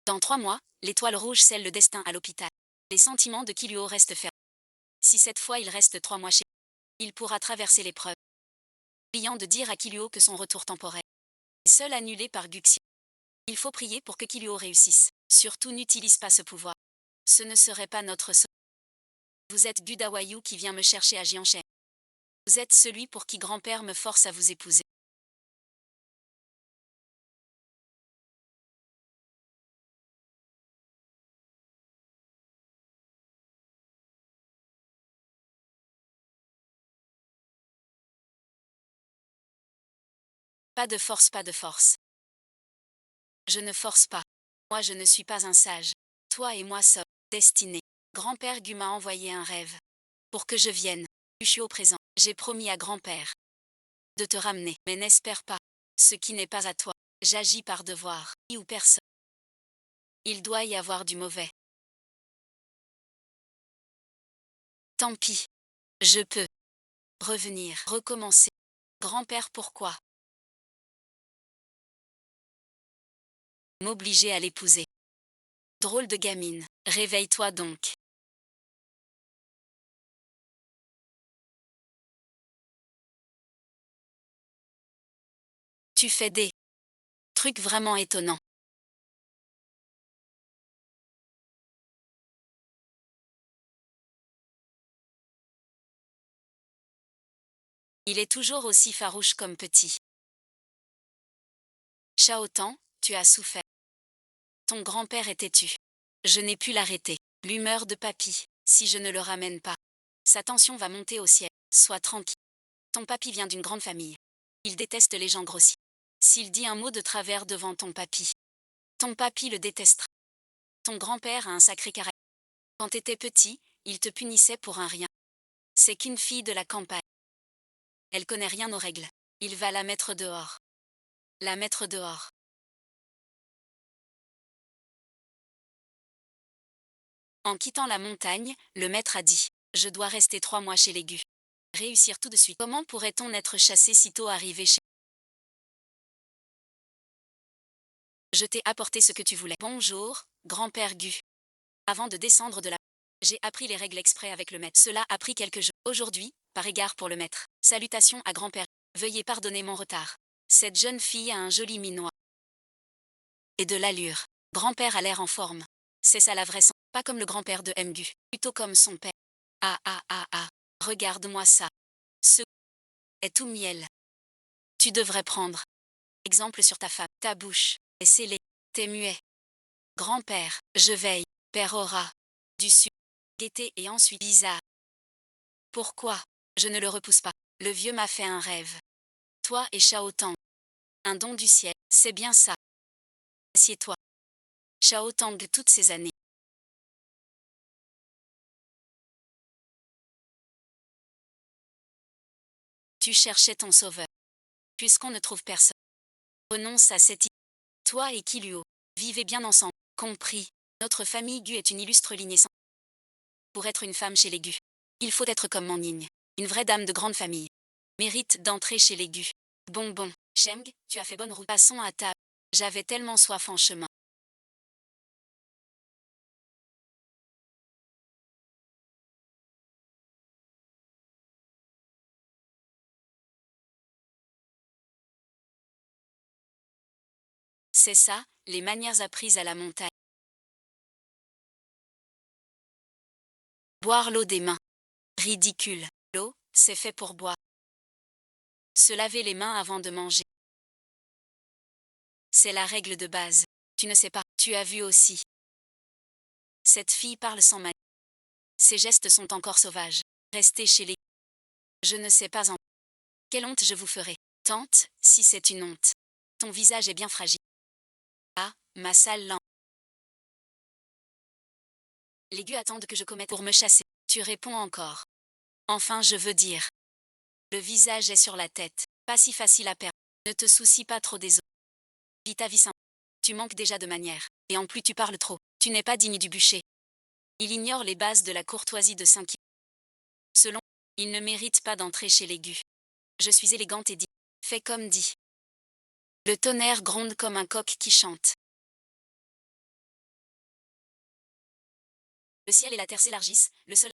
Dans 3 mois, l'étoile rouge scelle le destin à l'hôpital. Les sentiments de Kiluo restent fermes. Si cette fois il reste 3 mois chez lui, il pourra traverser l'épreuve. Oubliant de dire à Kiluo que son retour temporaire est seul annulé par Guxi. Il faut prier pour que Kiluo réussisse. Surtout n'utilise pas ce pouvoir. Ce ne serait pas notre sort. Vous êtes Gudawayu qui vient me chercher à Jianshen. Vous êtes celui pour qui grand-père me force à vous épouser. Pas de force, pas de force. Je ne force pas. Moi je ne suis pas un sage. Toi et moi sommes destinés. Grand-père Gu m'a envoyé un rêve. Pour que je vienne. Je suis au présent. J'ai promis à grand-père de te ramener. Mais n'espère pas. Ce qui n'est pas à toi. J'agis par devoir. Ou personne. Il doit y avoir du mauvais. Tant pis. Je peux revenir, recommencer. Grand-père, pourquoi m'obliger à l'épouser? Drôle de gamine. Réveille-toi donc. Tu fais des trucs vraiment étonnants. Il est toujours aussi farouche comme petit. Shaotan, tu as souffert. Ton grand-père est têtu. Je n'ai pu l'arrêter. L'humeur de papy, si je ne le ramène pas. Sa tension va monter au ciel. Sois tranquille. Ton papy vient d'une grande famille. Il déteste les gens grossiers. S'il dit un mot de travers devant ton papy le détestera. Ton grand-père a un sacré caractère. Quand t'étais petit, il te punissait pour un rien. C'est qu'une fille de la campagne. Elle connaît rien aux règles. Il va la mettre dehors. La mettre dehors. En quittant la montagne, le maître a dit: je dois rester 3 mois chez les Gu. Réussir tout de suite. Comment pourrait-on être chassé sitôt arrivé chez... Je t'ai apporté ce que tu voulais. Bonjour, grand-père Gu. Avant de descendre de la... J'ai appris les règles exprès avec le maître. Cela a pris quelques jours. Aujourd'hui, par égard pour le maître. Salutations à grand-père. Veuillez pardonner mon retard. Cette jeune fille a un joli minois. Et de l'allure. Grand-père a l'air en forme. C'est ça la vraie sens. Pas comme le grand-père de Mgu. Plutôt comme son père. Ah ah ah ah. Regarde-moi ça. Ce est tout miel. Tu devrais prendre exemple sur ta femme. Ta bouche est scellée. T'es muet. Grand-père, je veille. Père aura du sucre. Gaieté et ensuite bizarre. Pourquoi? Je ne le repousse pas. Le vieux m'a fait un rêve. Toi et Shao Tang. Un don du ciel. C'est bien ça. Assieds-toi. Shao Tang de toutes ces années. Tu cherchais ton sauveur. Puisqu'on ne trouve personne. Renonce à cette idée. Toi et Kiluo. Vivez bien ensemble. Compris. Notre famille Gu est une illustre lignée sans. Pour être une femme chez les Gu, il faut être comme mon Ning. Une vraie dame de grande famille. Mérite d'entrer chez les Gu. Bon. Sheng, tu as fait bonne route. Passons à table. J'avais tellement soif en chemin. C'est ça, les manières apprises à la montagne. Boire l'eau des mains. Ridicule. L'eau, c'est fait pour boire. Se laver les mains avant de manger. C'est la règle de base. Tu ne sais pas, tu as vu aussi. Cette fille parle sans manie. Ses gestes sont encore sauvages. Restez chez les... Je ne sais pas en... Quelle honte je vous ferai. Tante, si c'est une honte. Ton visage est bien fragile. Ah, ma sale langue. Les gueux attendent que je commette pour me chasser. Tu réponds encore. Enfin, je veux dire. Le visage est sur la tête. Pas si facile à perdre. Ne te soucie pas trop des autres. Vis ta vie simple. Tu manques déjà de manières. Et en plus tu parles trop. Tu n'es pas digne du bûcher. Il ignore les bases de la courtoisie de 5. Selon, il ne mérite pas d'entrer chez les Gu. Je suis élégante et dit. Fais comme dit. Le tonnerre gronde comme un coq qui chante. Le ciel et la terre s'élargissent, le soleil.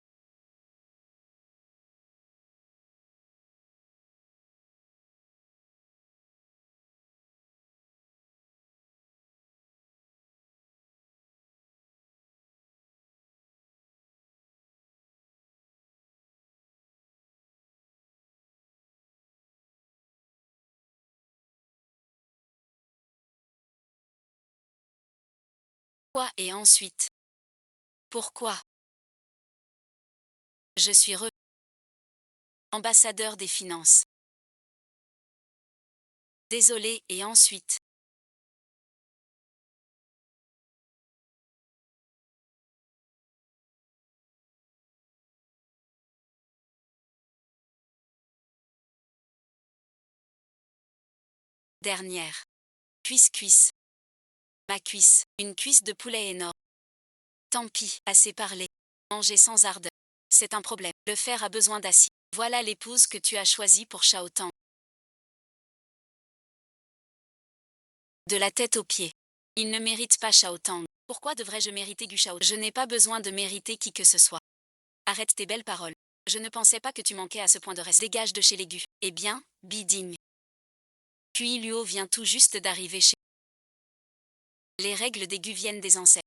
Pourquoi et ensuite? Pourquoi? Je suis ambassadeur des finances. Désolé et ensuite? Dernière. Cuisse. Ma cuisse. Une cuisse de poulet énorme. Tant pis, assez parlé. Manger sans ardeur. C'est un problème. Le fer a besoin d'acide. Voilà l'épouse que tu as choisie pour Shaotan. De la tête aux pieds. Il ne mérite pas Shaotan. Pourquoi devrais-je mériter Gu Shao? Je n'ai pas besoin de mériter qui que ce soit. Arrête tes belles paroles. Je ne pensais pas que tu manquais à ce point de respect. Dégage de chez les Gu. Eh bien, Biding. Puis Luo vient tout juste d'arriver chez. Les règles des Gu viennent des ancêtres.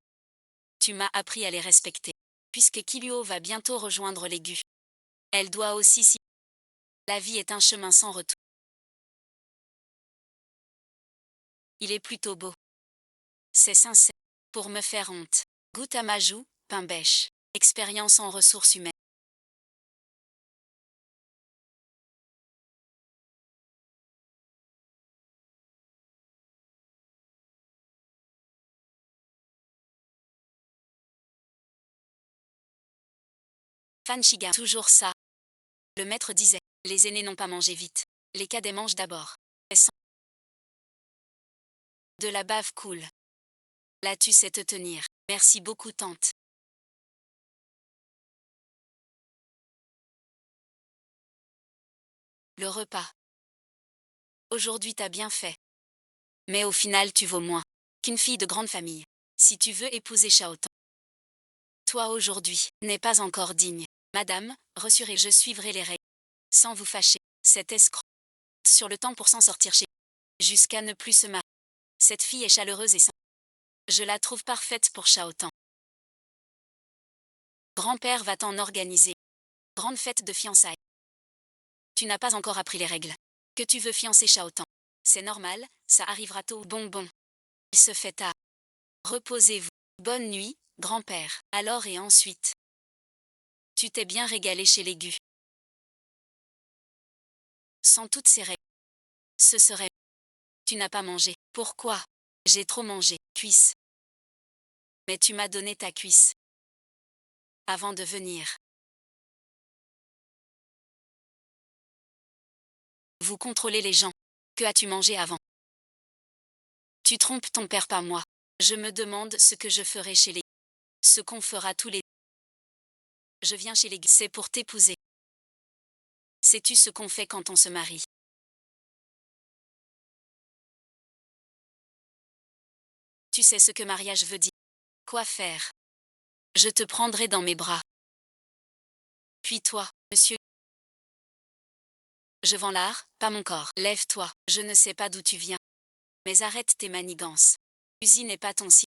Tu m'as appris à les respecter. Puisque Kiluo va bientôt rejoindre les Gu. Elle doit aussi s'y. La vie est un chemin sans retour. Il est plutôt beau. C'est sincère. Pour me faire honte. Goûte à ma joue, pain bêche. Expérience en ressources humaines. Fan Shiga. Toujours ça. Le maître disait. Les aînés n'ont pas mangé vite. Les cadets mangent d'abord. De la bave coule. Là tu sais te tenir. Merci beaucoup tante. Le repas. Aujourd'hui t'as bien fait. Mais au final tu vaux moins qu'une fille de grande famille. Si tu veux épouser Shaotan. Toi aujourd'hui, n'est pas encore digne. Madame, rassurez, je suivrai les règles. Sans vous fâcher. Cet escroc. Sur le temps pour s'en sortir chez. Jusqu'à ne plus se marier. Cette fille est chaleureuse et sainte. Je la trouve parfaite pour Shaotan. Grand-père va t'en organiser. Grande fête de fiançailles. Tu n'as pas encore appris les règles. Que tu veux fiancer Shaotan. C'est normal, ça arrivera tôt. Bon. Il se fait tard. Reposez-vous. Bonne nuit, grand-père. Alors et ensuite. Tu t'es bien régalé chez les Gu. Sans toutes ces règles. Ce serait. Tu n'as pas mangé. Pourquoi? J'ai trop mangé. Cuisse. Mais tu m'as donné ta cuisse. Avant de venir. Vous contrôlez les gens. Que as-tu mangé avant? Tu trompes ton père, pas moi. Je me demande ce que je ferai chez les. Ce qu'on fera tous les. Je viens chez les. C'est pour t'épouser. Sais-tu ce qu'on fait quand on se marie? Tu sais ce que mariage veut dire. Quoi faire? Je te prendrai dans mes bras. Puis toi, monsieur. Je vends l'art, pas mon corps. Lève-toi, je ne sais pas d'où tu viens. Mais arrête tes manigances. L'usine n'est pas ton site.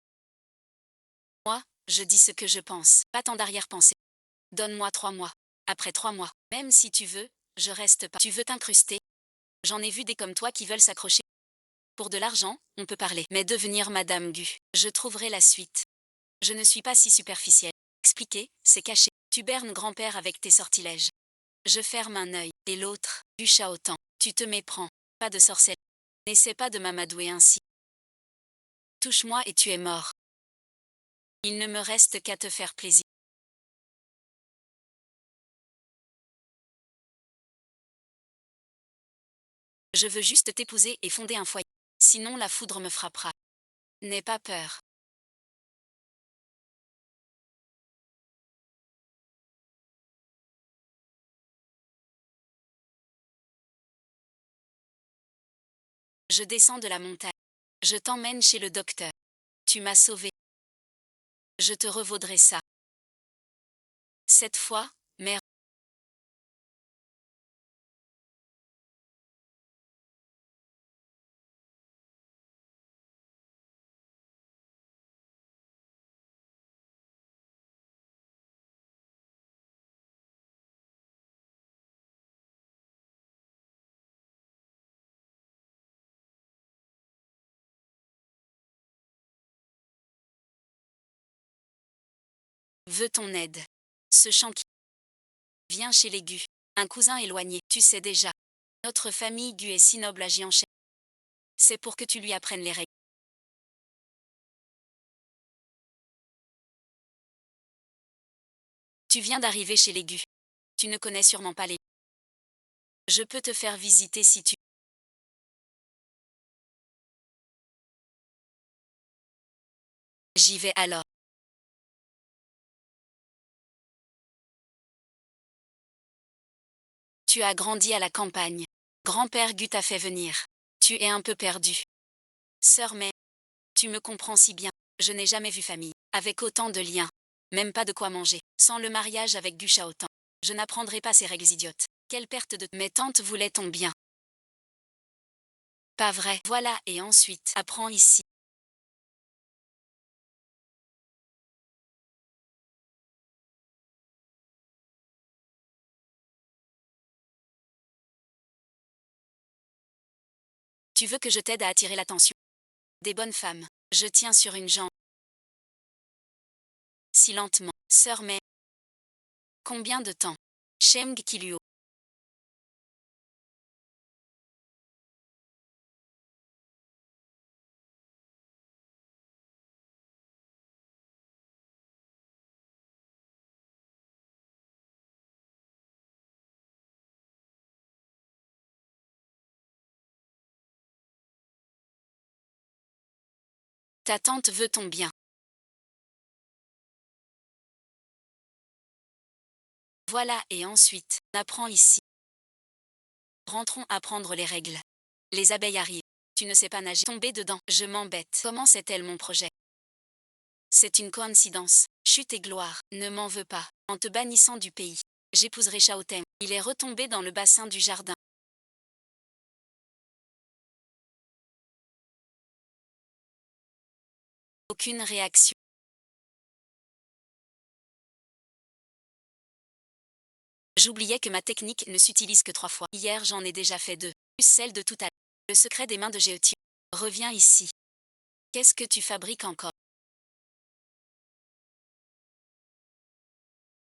Moi, je dis ce que je pense. Pas tant d'arrière-pensée. Donne-moi 3 mois. Après 3 mois, même si tu veux, je reste pas. Tu veux t'incruster? J'en ai vu des comme toi qui veulent s'accrocher. Pour de l'argent, on peut parler. Mais devenir Madame Gu, je trouverai la suite. Je ne suis pas si superficielle. Expliquer, c'est caché. Tu bernes grand-père avec tes sortilèges. Je ferme un œil. Et l'autre, du Shaotan. Tu te méprends. Pas de sorcelle. N'essaie pas de m'amadouer ainsi. Touche-moi et tu es mort. Il ne me reste qu'à te faire plaisir. Je veux juste t'épouser et fonder un foyer. Sinon la foudre me frappera. N'aie pas peur. Je descends de la montagne. Je t'emmène chez le docteur. Tu m'as sauvé. Je te revaudrai ça. Cette fois, mère. Veut ton aide. Ce chant qui vient chez les Gu. Un cousin éloigné, tu sais déjà. Notre famille Gu est si noble à Jianchen. C'est pour que tu lui apprennes les règles. Tu viens d'arriver chez les Gu. Tu ne connais sûrement pas les. Je peux te faire visiter si tu. J'y vais alors. Tu as grandi à la campagne. Grand-père Gu t'a fait venir. Tu es un peu perdu. Sœur mais, tu me comprends si bien. Je n'ai jamais vu famille, avec autant de liens. Même pas de quoi manger. Sans le mariage avec Gu Shaotan. Je n'apprendrai pas ces règles idiotes. Quelle perte de. Mes tantes voulaient ton bien. Pas vrai. Voilà, et ensuite, apprends ici. Tu veux que je t'aide à attirer l'attention des bonnes femmes. Je tiens sur une jambe. Si lentement. Sœur mais. Combien de temps? Sheng Kiluo. Ta tante veut ton bien. Voilà, et ensuite, apprends ici. Rentrons apprendre les règles. Les abeilles arrivent. Tu ne sais pas nager. Tomber dedans. Je m'embête. Comment sait-elle mon projet? C'est une coïncidence. Chute et gloire. Ne m'en veux pas. En te bannissant du pays, j'épouserai Shao Teng. Il est retombé dans le bassin du jardin. Aucune réaction. J'oubliais que ma technique ne s'utilise que 3 fois. Hier j'en ai déjà fait 2. Plus celle de tout à l'heure. Le secret des mains de Géotien. Reviens ici. Qu'est-ce que tu fabriques encore?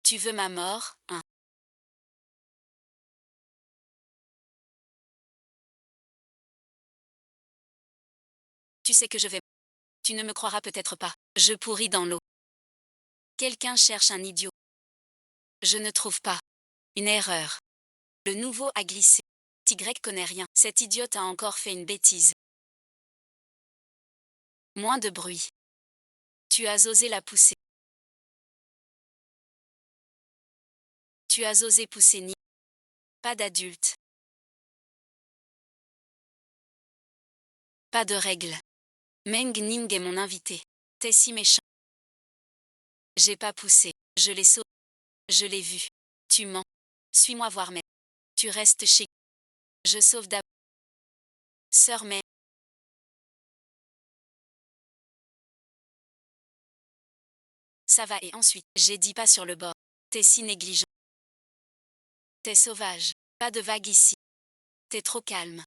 Tu veux ma mort, hein? Tu sais que je vais. Tu ne me croiras peut-être pas. Je pourris dans l'eau. Quelqu'un cherche un idiot. Je ne trouve pas. Une erreur. Le nouveau a glissé. Y connaît rien. Cet idiote a encore fait une bêtise. Moins de bruit. Tu as osé la pousser. Tu as osé pousser Ni. Pas d'adulte. Pas de règles. Meng Ning est mon invité. T'es si méchant. J'ai pas poussé. Je l'ai sauvé. Je l'ai vu. Tu mens. Suis-moi voir mais. Tu restes chez. Je sauve d'abord. Sœur mais. Ça va et ensuite. J'ai dit pas sur le bord. T'es si négligent. T'es sauvage. Pas de vague ici. T'es trop calme.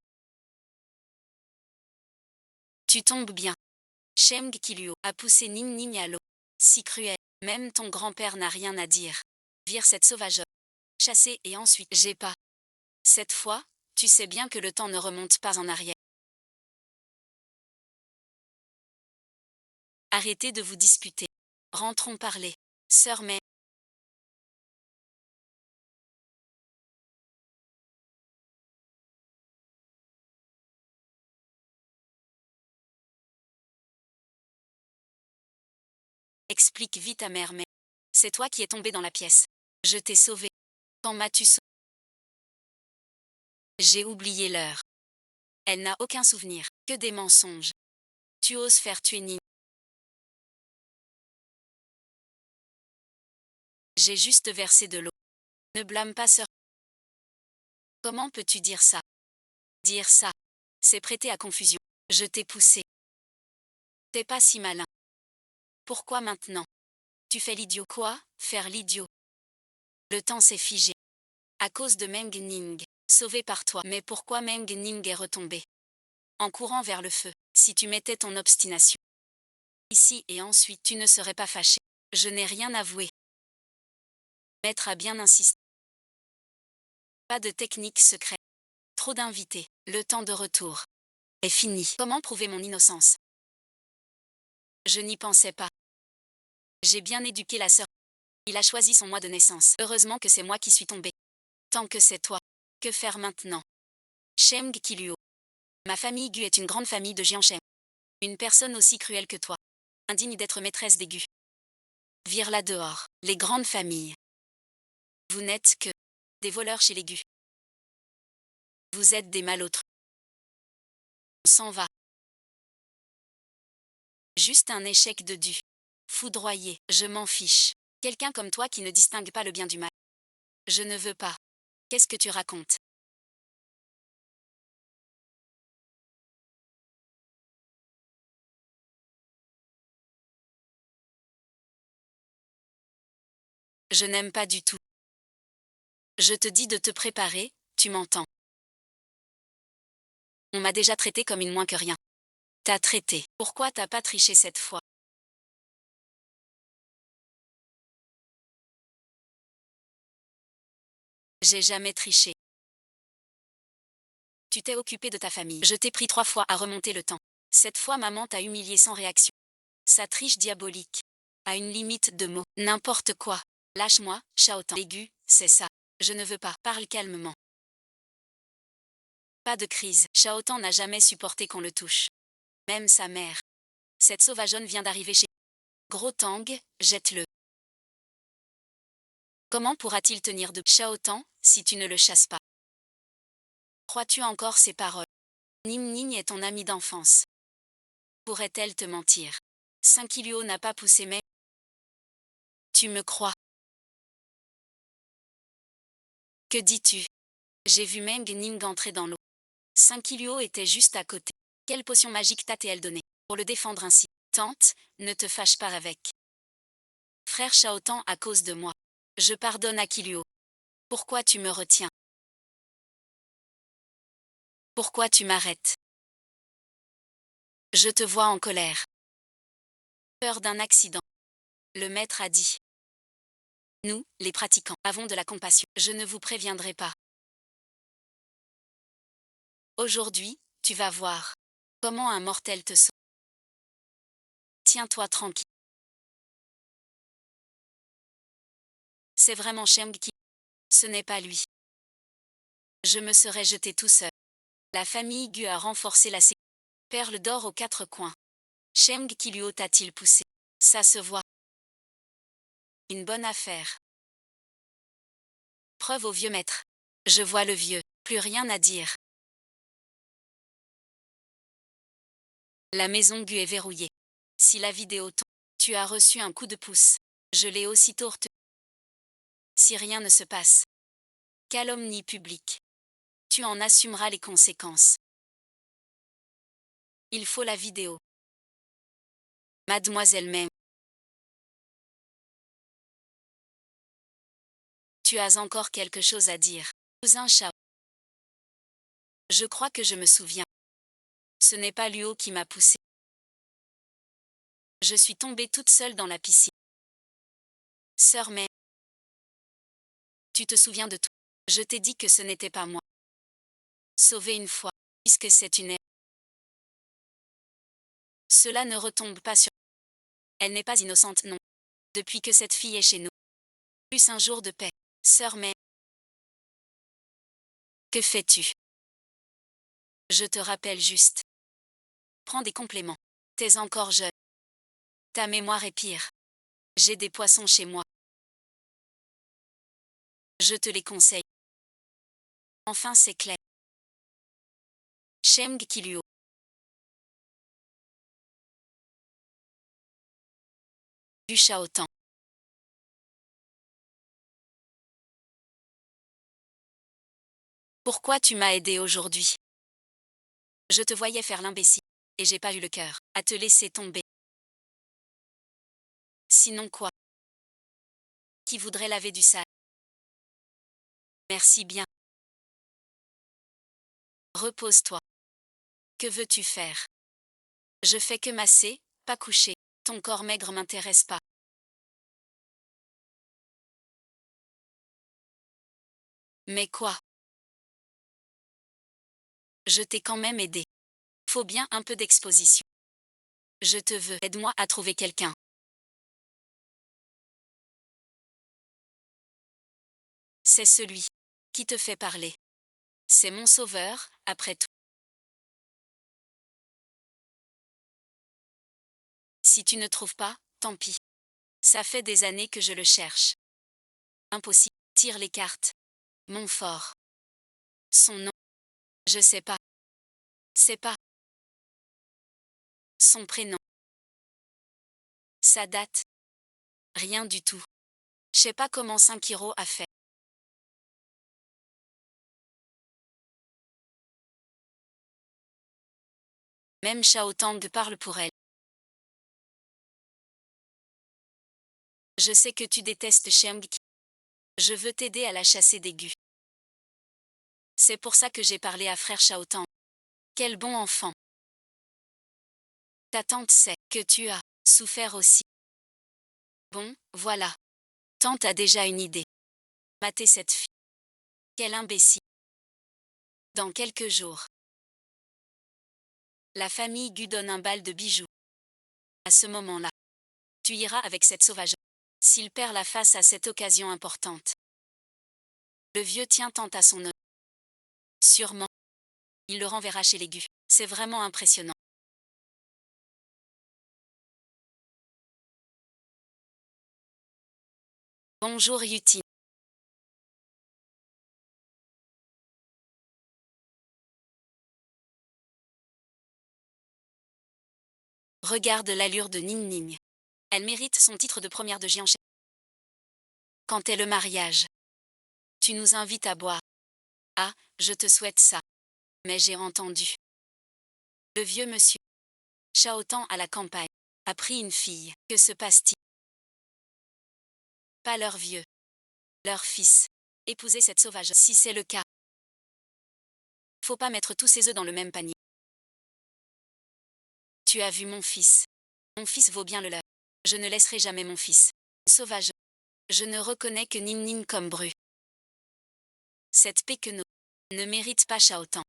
Tu tombes bien. Sheng Kiluo a poussé Ning Ning à l'eau. Si cruel. Même ton grand-père n'a rien à dire. Vire cette sauvageure. Chasser et ensuite. J'ai pas. Cette fois, tu sais bien que le temps ne remonte pas en arrière. Arrêtez de vous disputer. Rentrons parler. Sœur mais. Explique vite à mère mais. C'est toi qui es tombé dans la pièce. Je t'ai sauvé. Quand m'as-tu sauvé? J'ai oublié l'heure. Elle n'a aucun souvenir. Que des mensonges. Tu oses faire tuer Ning. J'ai juste versé de l'eau. Ne blâme pas sœur. Comment peux-tu dire ça? Dire ça, c'est prêter à confusion. Je t'ai poussé. T'es pas si malin. Pourquoi maintenant? Tu fais l'idiot. Quoi? Faire l'idiot. Le temps s'est figé. À cause de Meng Ning. Sauvé par toi. Mais pourquoi Meng Ning est retombé? En courant vers le feu. Si tu mettais ton obstination ici et ensuite tu ne serais pas fâché. Je n'ai rien avoué. Maître a bien insisté. Pas de technique secrète. Trop d'invités. Le temps de retour est fini. Comment prouver mon innocence? Je n'y pensais pas. J'ai bien éduqué la sœur. Il a choisi son mois de naissance. Heureusement que c'est moi qui suis tombée. Tant que c'est toi. Que faire maintenant? Sheng Qiluo. Ma famille Gu est une grande famille de Jianshen. Une personne aussi cruelle que toi. Indigne d'être maîtresse des Gu. Vire-la dehors. Les grandes familles. Vous n'êtes que des voleurs chez les Gu. Vous êtes des malautres. On s'en va. Juste un échec de dû. Foudroyé, je m'en fiche. Quelqu'un comme toi qui ne distingue pas le bien du mal. Je ne veux pas. Qu'est-ce que tu racontes? Je n'aime pas du tout. Je te dis de te préparer, tu m'entends? On m'a déjà traité comme une moins que rien. T'as traité. Pourquoi t'as pas triché cette fois? J'ai jamais triché. Tu t'es occupé de ta famille. Je t'ai pris 3 fois à remonter le temps. Cette fois maman t'a humilié sans réaction. Sa triche diabolique. À une limite de mots. N'importe quoi. Lâche-moi, Shaotan. Aigu, c'est ça. Je ne veux pas. Parle calmement. Pas de crise. Shaotan n'a jamais supporté qu'on le touche. Même sa mère. Cette sauvageonne vient d'arriver chez Gros Tang, jette-le. Comment pourra-t-il tenir de Shaotan si tu ne le chasses pas? Crois-tu encore ces paroles? Ning Ning est ton amie d'enfance. Pourrait-elle te mentir? Saint-Kilio n'a pas poussé mais... Tu me crois? Que dis-tu? J'ai vu Meng Ning entrer dans l'eau. Saint-Kilio était juste à côté. Quelle potion magique t'a-t-elle donnée pour le défendre ainsi? Tante, ne te fâche pas avec frère Shaotan à cause de moi. Je pardonne à Kilio. Pourquoi tu me retiens? Pourquoi tu m'arrêtes? Je te vois en colère. Peur d'un accident. Le maître a dit. Nous, les pratiquants, avons de la compassion. Je ne vous préviendrai pas. Aujourd'hui, tu vas voir comment un mortel te sauve. Tiens-toi tranquille. C'est vraiment Sheng qui... Ce n'est pas lui. Je me serais jeté tout seul. La famille Gu a renforcé la sécurité. Perle d'or aux 4 coins. Sheng qui lui t'a-t-il poussé? Ça se voit. Une bonne affaire. Preuve au vieux maître. Je vois le vieux. Plus rien à dire. La maison Gu est verrouillée. Si la vidéo tombe, tu as reçu un coup de pouce. Je l'ai aussitôt retenu. Si rien ne se passe. Calomnie publique. Tu en assumeras les conséquences. Il faut la vidéo. Mademoiselle Meng. Tu as encore quelque chose à dire. Cousin Chao. Je crois que je me souviens. Ce n'est pas Luo qui m'a poussé. Je suis tombée toute seule dans la piscine. Sœur Meng. Tu te souviens de tout. Je t'ai dit que ce n'était pas moi. Sauvée une fois, puisque c'est une erreur. Cela ne retombe pas sur... Elle n'est pas innocente non. Depuis que cette fille est chez nous. Plus un jour de paix. Sœur Meng. Que fais-tu? Je te rappelle juste. Prends des compléments. T'es encore jeune. Ta mémoire est pire. J'ai des poissons chez moi. Je te les conseille. Enfin c'est clair. Sheng Qiluo. Du Shaotan. Pourquoi tu m'as aidé aujourd'hui? Je te voyais faire l'imbécile. Et j'ai pas eu le cœur à te laisser tomber. Sinon quoi? Qui voudrait laver du sale? Merci bien. Repose-toi. Que veux-tu faire? Je fais que masser, pas coucher. Ton corps maigre m'intéresse pas. Mais quoi? Je t'ai quand même aidé. Faut bien un peu d'exposition. Je te veux. Aide-moi à trouver quelqu'un. C'est celui qui te fait parler. C'est mon sauveur, après tout. Si tu ne trouves pas, tant pis. Ça fait des années que je le cherche. Impossible. Tire les cartes. Montfort. Son nom. Je sais pas. C'est pas. Son prénom. Sa date. Rien du tout. Je sais pas comment Sankiro a fait. Même Shao Tang parle pour elle. Je sais que tu détestes Shang-Chi. Je veux t'aider à la chasser d'aigu. C'est pour ça que j'ai parlé à frère Shao Tang. Quel bon enfant. Ta tante sait que tu as souffert aussi. Bon, voilà. Tante a déjà une idée. Mater cette fille. Quel imbécile. Dans quelques jours. La famille Gu donne un bal de bijoux. À ce moment-là, tu iras avec cette sauvage. S'il perd la face à cette occasion importante. Le vieux tient tant à son honneur. Sûrement. Il le renverra chez les Gu. C'est vraiment impressionnant. Bonjour Yuti. Regarde l'allure de Ning Ning. Elle mérite son titre de première de géant. Quand est le mariage? Tu nous invites à boire. Ah, je te souhaite ça. Mais j'ai entendu. Le vieux monsieur. Chaotan à la campagne. A pris une fille. Que se passe-t-il? Pas leur vieux. Leur fils. Épouser cette sauvage. Si c'est le cas. Faut pas mettre tous ses œufs dans le même panier. Tu as vu mon fils. Mon fils vaut bien le leur. Je ne laisserai jamais mon fils. Sauvage. Je ne reconnais que Ning Ning comme bru. Cette Péquenot ne mérite pas Chaotan.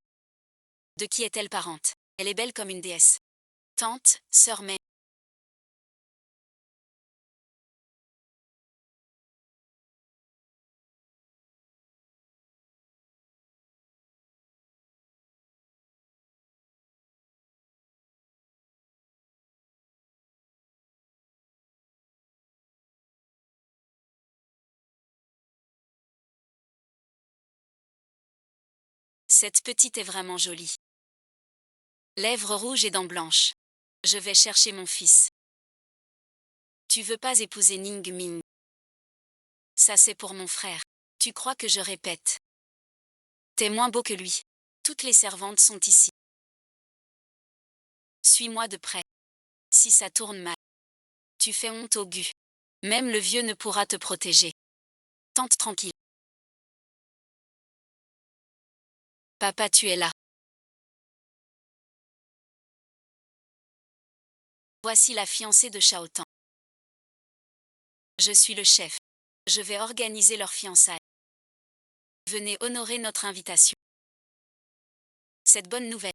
De qui est-elle parente? Elle est belle comme une déesse. Tante, sœur mais. Cette petite est vraiment jolie. Lèvres rouges et dents blanches. Je vais chercher mon fils. Tu veux pas épouser Ning Ming? Ça c'est pour mon frère. Tu crois que je répète? T'es moins beau que lui. Toutes les servantes sont ici. Suis-moi de près. Si ça tourne mal. Tu fais honte au Gu. Même le vieux ne pourra te protéger. Tente tranquille. Papa, tu es là. Voici la fiancée de Chaotan. Je suis le chef. Je vais organiser leur fiançailles. Venez honorer notre invitation. Cette bonne nouvelle.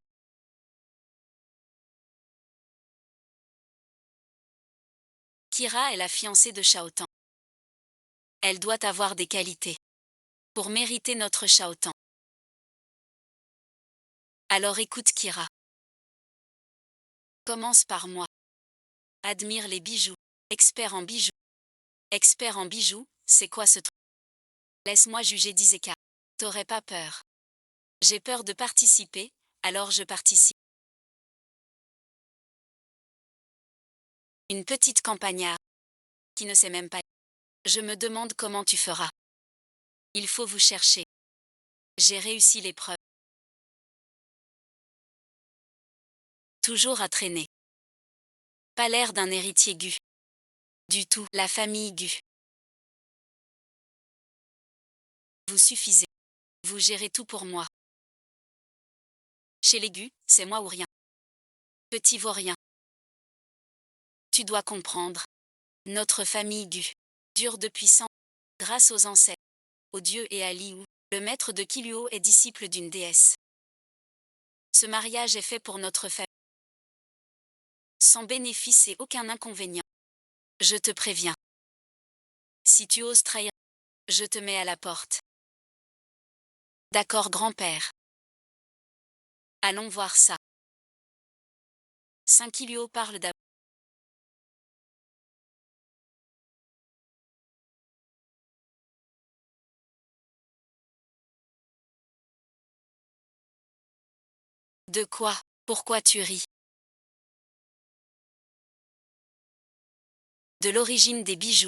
Kira est la fiancée de Chaotan. Elle doit avoir des qualités. Pour mériter notre Chaotan. Alors écoute Kira. Commence par moi. Admire les bijoux. Expert en bijoux. Expert en bijoux, c'est quoi ce truc? Laisse-moi juger Dizeka. T'aurais pas peur. J'ai peur de participer, alors je participe. Une petite campagnard. Qui ne sait même pas. Je me demande comment tu feras. Il faut vous chercher. J'ai réussi l'épreuve. Toujours à traîner. Pas l'air d'un héritier Gu. Du tout, la famille Gu. Vous suffisez. Vous gérez tout pour moi. Chez les Gu, c'est moi ou rien. Petit vaurien. Tu dois comprendre. Notre famille Gu dure depuis 100 ans, grâce aux ancêtres, aux dieux et à Liu, le maître de Qiluo est disciple d'une déesse. Ce mariage est fait pour notre famille. Sans bénéfice et aucun inconvénient. Je te préviens. Si tu oses trahir, je te mets à la porte. D'accord, grand-père. Allons voir ça. 5 Qiluo parle d'abord. De quoi? Pourquoi tu ris? De l'origine des bijoux.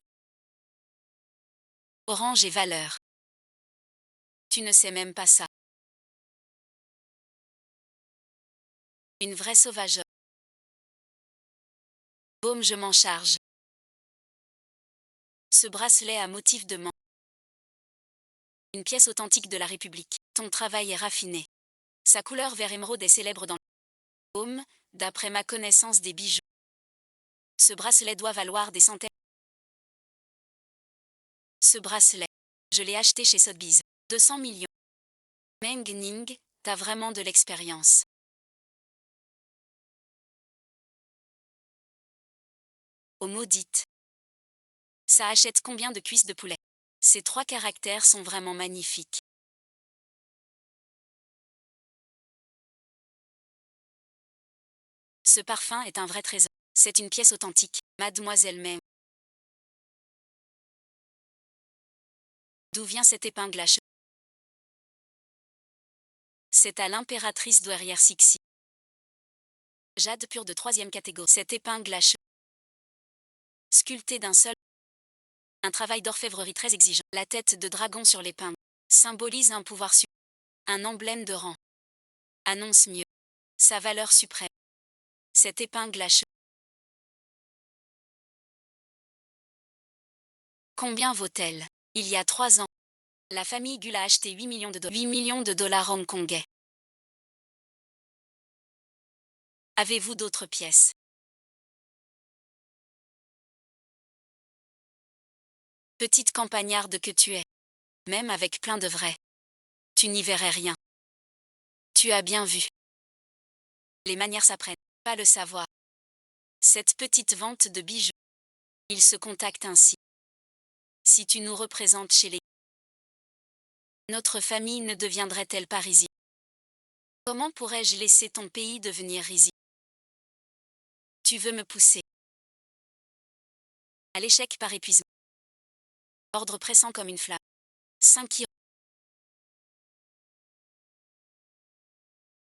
Orange et valeur. Tu ne sais même pas ça. Une vraie sauvageuse. Baume, je m'en charge. Ce bracelet à motif de menthe. Une pièce authentique de la République. Ton travail est raffiné. Sa couleur vert émeraude est célèbre dans le baume, d'après ma connaissance des bijoux. Ce bracelet doit valoir des centaines. Ce bracelet, je l'ai acheté chez Sotheby's. 200 millions. Meng Ning, t'as vraiment de l'expérience. Aux maudites. Ça achète combien de cuisses de poulet? Ces 3 caractères sont vraiment magnifiques. Ce parfum est un vrai trésor. C'est une pièce authentique, mademoiselle Meng. D'où vient cette épingle à cheveux? C'est à l'impératrice douairière Sixi. Jade pur de 3e catégorie. Cette épingle à cheveux. Sculptée d'un seul. Un travail d'orfèvrerie très exigeant. La tête de dragon sur l'épingle symbolise un pouvoir suprême. Un emblème de rang. Annonce mieux sa valeur suprême. Cette épingle à cheveux. Combien vaut-elle? Il y a 3 ans, la famille Gu a acheté 8 millions de dollars. 8 millions de dollars hongkongais. Avez-vous d'autres pièces? Petite campagnarde que tu es. Même avec plein de vrais. Tu n'y verrais rien. Tu as bien vu. Les manières s'apprennent. Pas le savoir. Cette petite vente de bijoux. Ils se contactent ainsi. Si tu nous représentes chez les... Notre famille ne deviendrait-elle pas risible? Comment pourrais-je laisser ton pays devenir risible? Tu veux me pousser à l'échec par épuisement. Ordre pressant comme une flamme. 5 euros.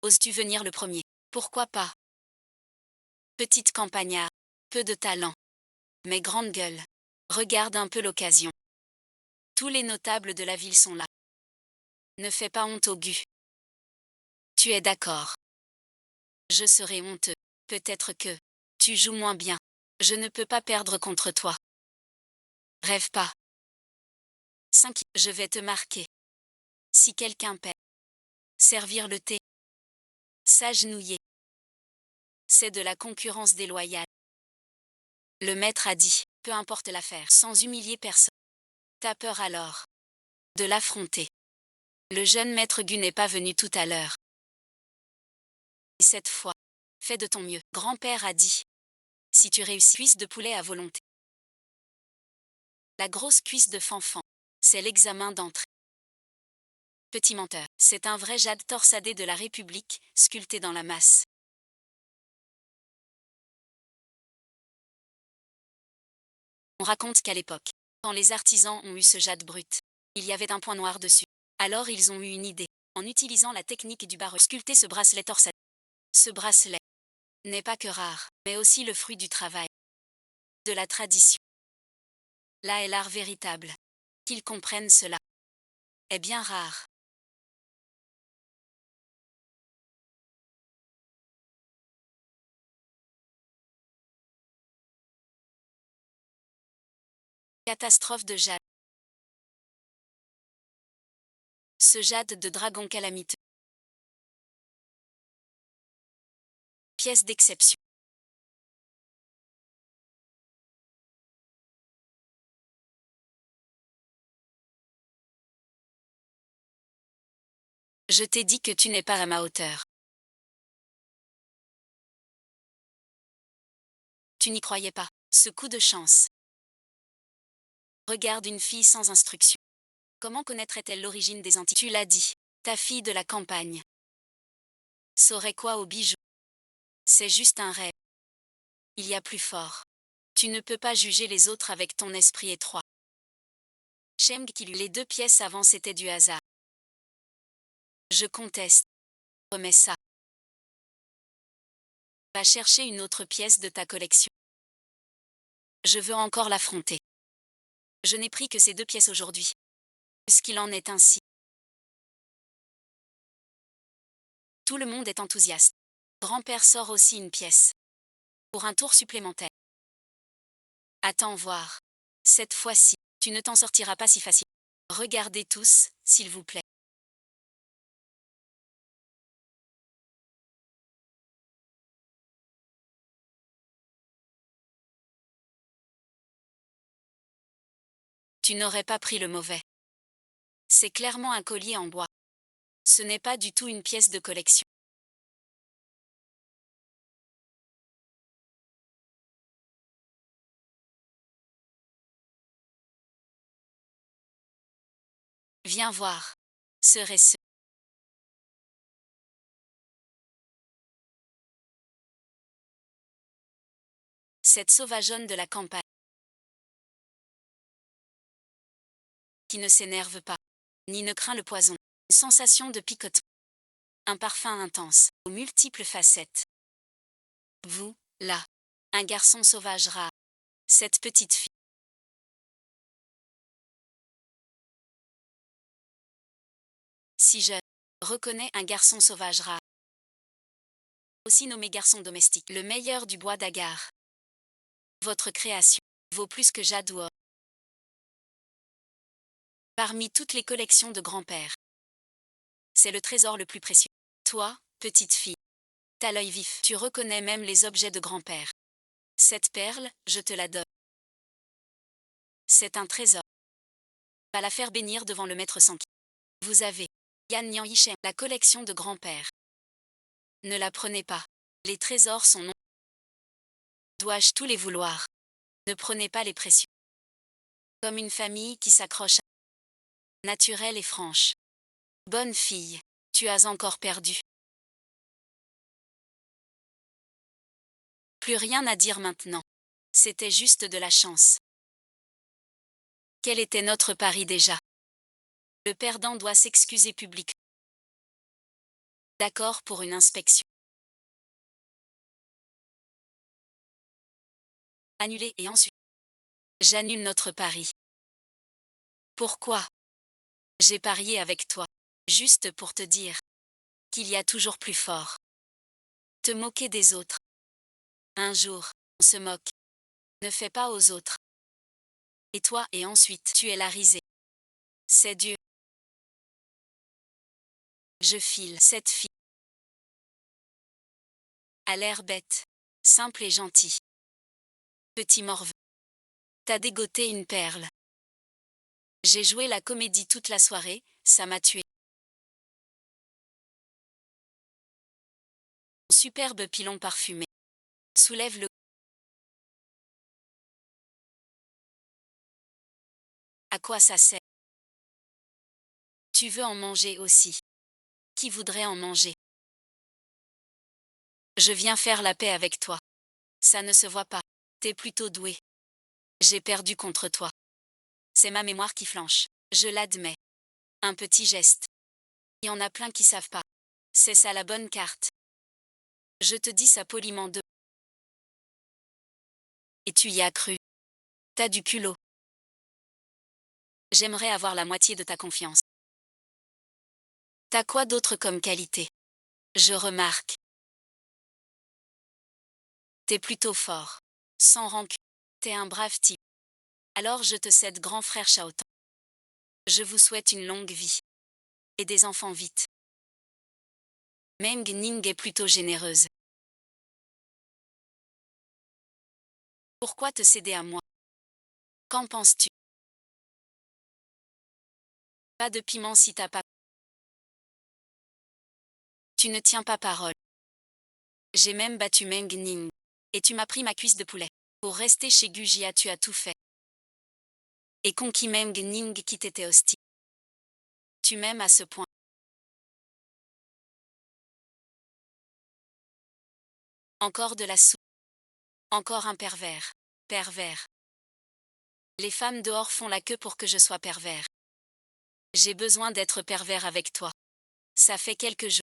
Oses-tu venir le premier? Pourquoi pas? Petite campagnard. Peu de talent. Mais grande gueule. Regarde un peu l'occasion. Tous les notables de la ville sont là. Ne fais pas honte au Gu. Tu es d'accord? Je serai honteux. Peut-être que tu joues moins bien. Je ne peux pas perdre contre toi. Rêve pas. 5. Je vais te marquer. Si quelqu'un perd. Servir le thé. S'agenouiller. C'est de la concurrence déloyale. Le maître a dit, peu importe l'affaire, sans humilier personne. T'as peur alors de l'affronter. Le jeune maître Gu n'est pas venu tout à l'heure. Et cette fois, fais de ton mieux. Grand-père a dit. Si tu réussis, cuisse de poulet à volonté. La grosse cuisse de fanfan. C'est l'examen d'entrée. Petit menteur. C'est un vrai jade torsadé de la République, sculpté dans la masse. On raconte qu'à l'époque, quand les artisans ont eu ce jade brut, il y avait un point noir dessus. Alors ils ont eu une idée. En utilisant la technique du barreau, sculpter ce bracelet torsadé. Ce bracelet n'est pas que rare, mais aussi le fruit du travail, de la tradition. Là est l'art véritable. Qu'ils comprennent cela est bien rare. Catastrophe de jade. Ce jade de dragon calamiteux. Pièce d'exception. Je t'ai dit que tu n'es pas à ma hauteur. Tu n'y croyais pas. Ce coup de chance. Regarde une fille sans instruction. Comment connaîtrait-elle l'origine des Antilles? Tu l'as dit. Ta fille de la campagne. Saurait quoi aux bijoux? C'est juste un rêve. Il y a plus fort. Tu ne peux pas juger les autres avec ton esprit étroit. Sheng qui lut les 2 pièces avant c'était du hasard. Je conteste. Remets ça. Va chercher une autre pièce de ta collection. Je veux encore l'affronter. Je n'ai pris que ces 2 pièces aujourd'hui. Ce qu'il en est ainsi. Tout le monde est enthousiaste. Grand-père sort aussi une pièce. Pour un tour supplémentaire. Attends voir. Cette fois-ci, tu ne t'en sortiras pas si facile. Regardez tous, s'il vous plaît. Tu n'aurais pas pris le mauvais. C'est clairement un collier en bois. Ce n'est pas du tout une pièce de collection. Viens voir. Serait-ce cette sauvageonne de la campagne qui ne s'énerve pas, ni ne craint le poison. Une sensation de picotement. Un parfum intense, aux multiples facettes. Vous, là. Un garçon sauvage rare. Cette petite fille. Si jeune. Reconnaît un garçon sauvage rare. Aussi nommé garçon domestique. Le meilleur du bois d'agar. Votre création vaut plus que jade ou or. Parmi toutes les collections de grand-père. C'est le trésor le plus précieux. Toi, petite fille. T'as l'œil vif. Tu reconnais même les objets de grand-père. Cette perle, je te la donne. C'est un trésor. Va la faire bénir devant le maître Sanki. Vous avez Yan Nian Yishen, la collection de grand-père. Ne la prenez pas. Les trésors sont non. Dois-je tous les vouloir? Ne prenez pas les précieux. Comme une famille qui s'accroche à. Naturelle et franche. Bonne fille, tu as encore perdu. Plus rien à dire maintenant. C'était juste de la chance. Quel était notre pari déjà? Le perdant doit s'excuser publiquement. D'accord pour une inspection. Annuler et ensuite. J'annule notre pari. Pourquoi? J'ai parié avec toi. Juste pour te dire qu'il y a toujours plus fort. Te moquer des autres. Un jour, on se moque. Ne fais pas aux autres. Et toi et ensuite tu es la risée. C'est Dieu. Je file cette fille. À l'air bête. Simple et gentil. Petit morveux. T'as dégoté une perle. J'ai joué la comédie toute la soirée, ça m'a tué. Superbe pilon parfumé. Soulève le. À quoi ça sert? Tu veux en manger aussi. Qui voudrait en manger? Je viens faire la paix avec toi. Ça ne se voit pas. T'es plutôt doué. J'ai perdu contre toi. C'est ma mémoire qui flanche. Je l'admets. Un petit geste. Il y en a plein qui savent pas. C'est ça la bonne carte. Je te dis ça poliment de. Et tu y as cru. T'as du culot. J'aimerais avoir la moitié de ta confiance. T'as quoi d'autre comme qualité? Je remarque. T'es plutôt fort. Sans rancune. T'es un brave type. Alors je te cède grand frère Shaotan. Je vous souhaite une longue vie. Et des enfants vite. Meng Ning est plutôt généreuse. Pourquoi te céder à moi? Qu'en penses-tu? Pas de piment si t'as pas. Tu ne tiens pas parole. J'ai même battu Meng Ning. Et tu m'as pris ma cuisse de poulet. Pour rester chez Gujia tu as tout fait. Et conquis Meng Ning qui t'était hostile. Tu m'aimes à ce point. Encore de la soupe. Encore un pervers. Pervers. Les femmes dehors font la queue pour que je sois pervers. J'ai besoin d'être pervers avec toi. Ça fait quelques jours.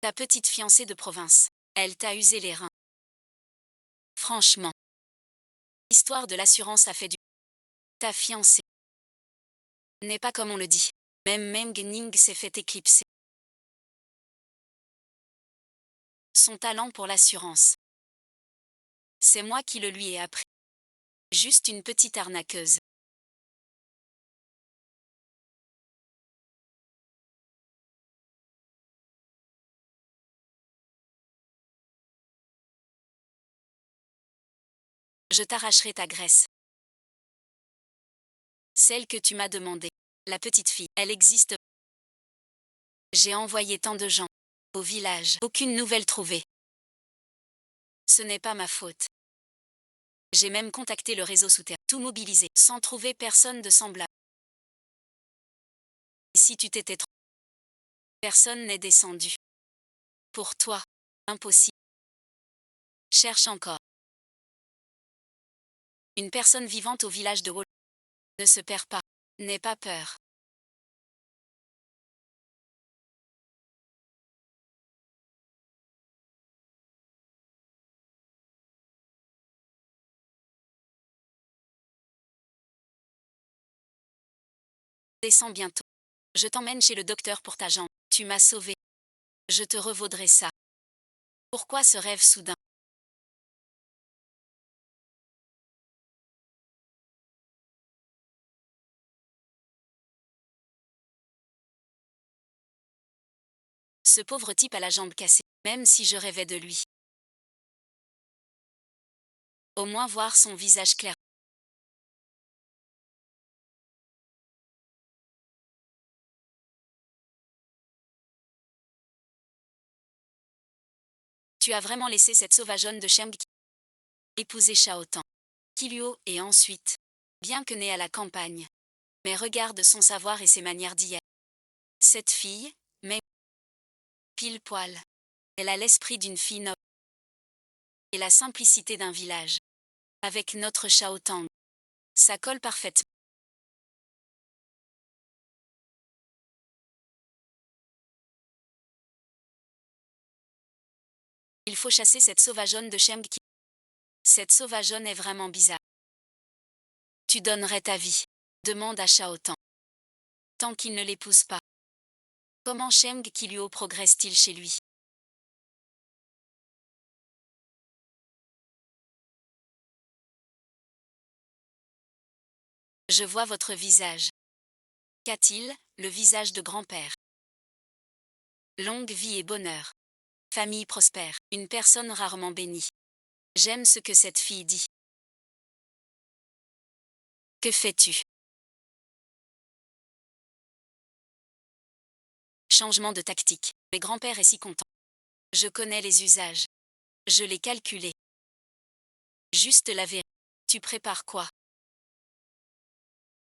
Ta petite fiancée de province. Elle t'a usé les reins. Franchement. L'histoire de l'assurance a fait du... Ta fiancée. N'est pas comme on le dit. Même Meng Ning s'est fait éclipser. Son talent pour l'assurance. C'est moi qui le lui ai appris. Juste une petite arnaqueuse. Je t'arracherai ta graisse. Celle que tu m'as demandée. La petite fille, elle existe. J'ai envoyé tant de gens. Au village. Aucune nouvelle trouvée. Ce n'est pas ma faute. J'ai même contacté le réseau souterrain. Tout mobilisé. Sans trouver personne de semblable. Si tu t'étais trompé. Personne n'est descendu. Pour toi. Impossible. Cherche encore. Une personne vivante au village de Wall. Ne se perd pas. N'aie pas peur. Descends bientôt. Je t'emmène chez le docteur pour ta jambe. Tu m'as sauvé. Je te revaudrai ça. Pourquoi ce rêve soudain? Ce pauvre type a la jambe cassée, même si je rêvais de lui. Au moins voir son visage clair. Tu as vraiment laissé cette sauvageonne de Sheng épouser Shaotan. Killuo, et ensuite. Bien que née à la campagne. Mais regarde son savoir et ses manières d'hier. Cette fille, mais pile poil. Elle a l'esprit d'une fille noble. Et la simplicité d'un village. Avec notre Shaotan. Ça colle parfaitement. Il faut chasser cette sauvageonne de Sheng qui... Cette sauvageonne est vraiment bizarre. Tu donnerais ta vie. Demande à Shaotan. Tant qu'il ne l'épouse pas. Comment Sheng Killuo progresse-t-il chez lui? Je vois votre visage. Qu'a-t-il, le visage de grand-père? Longue vie et bonheur. Famille prospère, une personne rarement bénie. J'aime ce que cette fille dit. Que fais-tu? Changement de tactique. Mais grand-père est si content. Je connais les usages. Je l'ai calculé. Juste la vérité. Tu prépares quoi?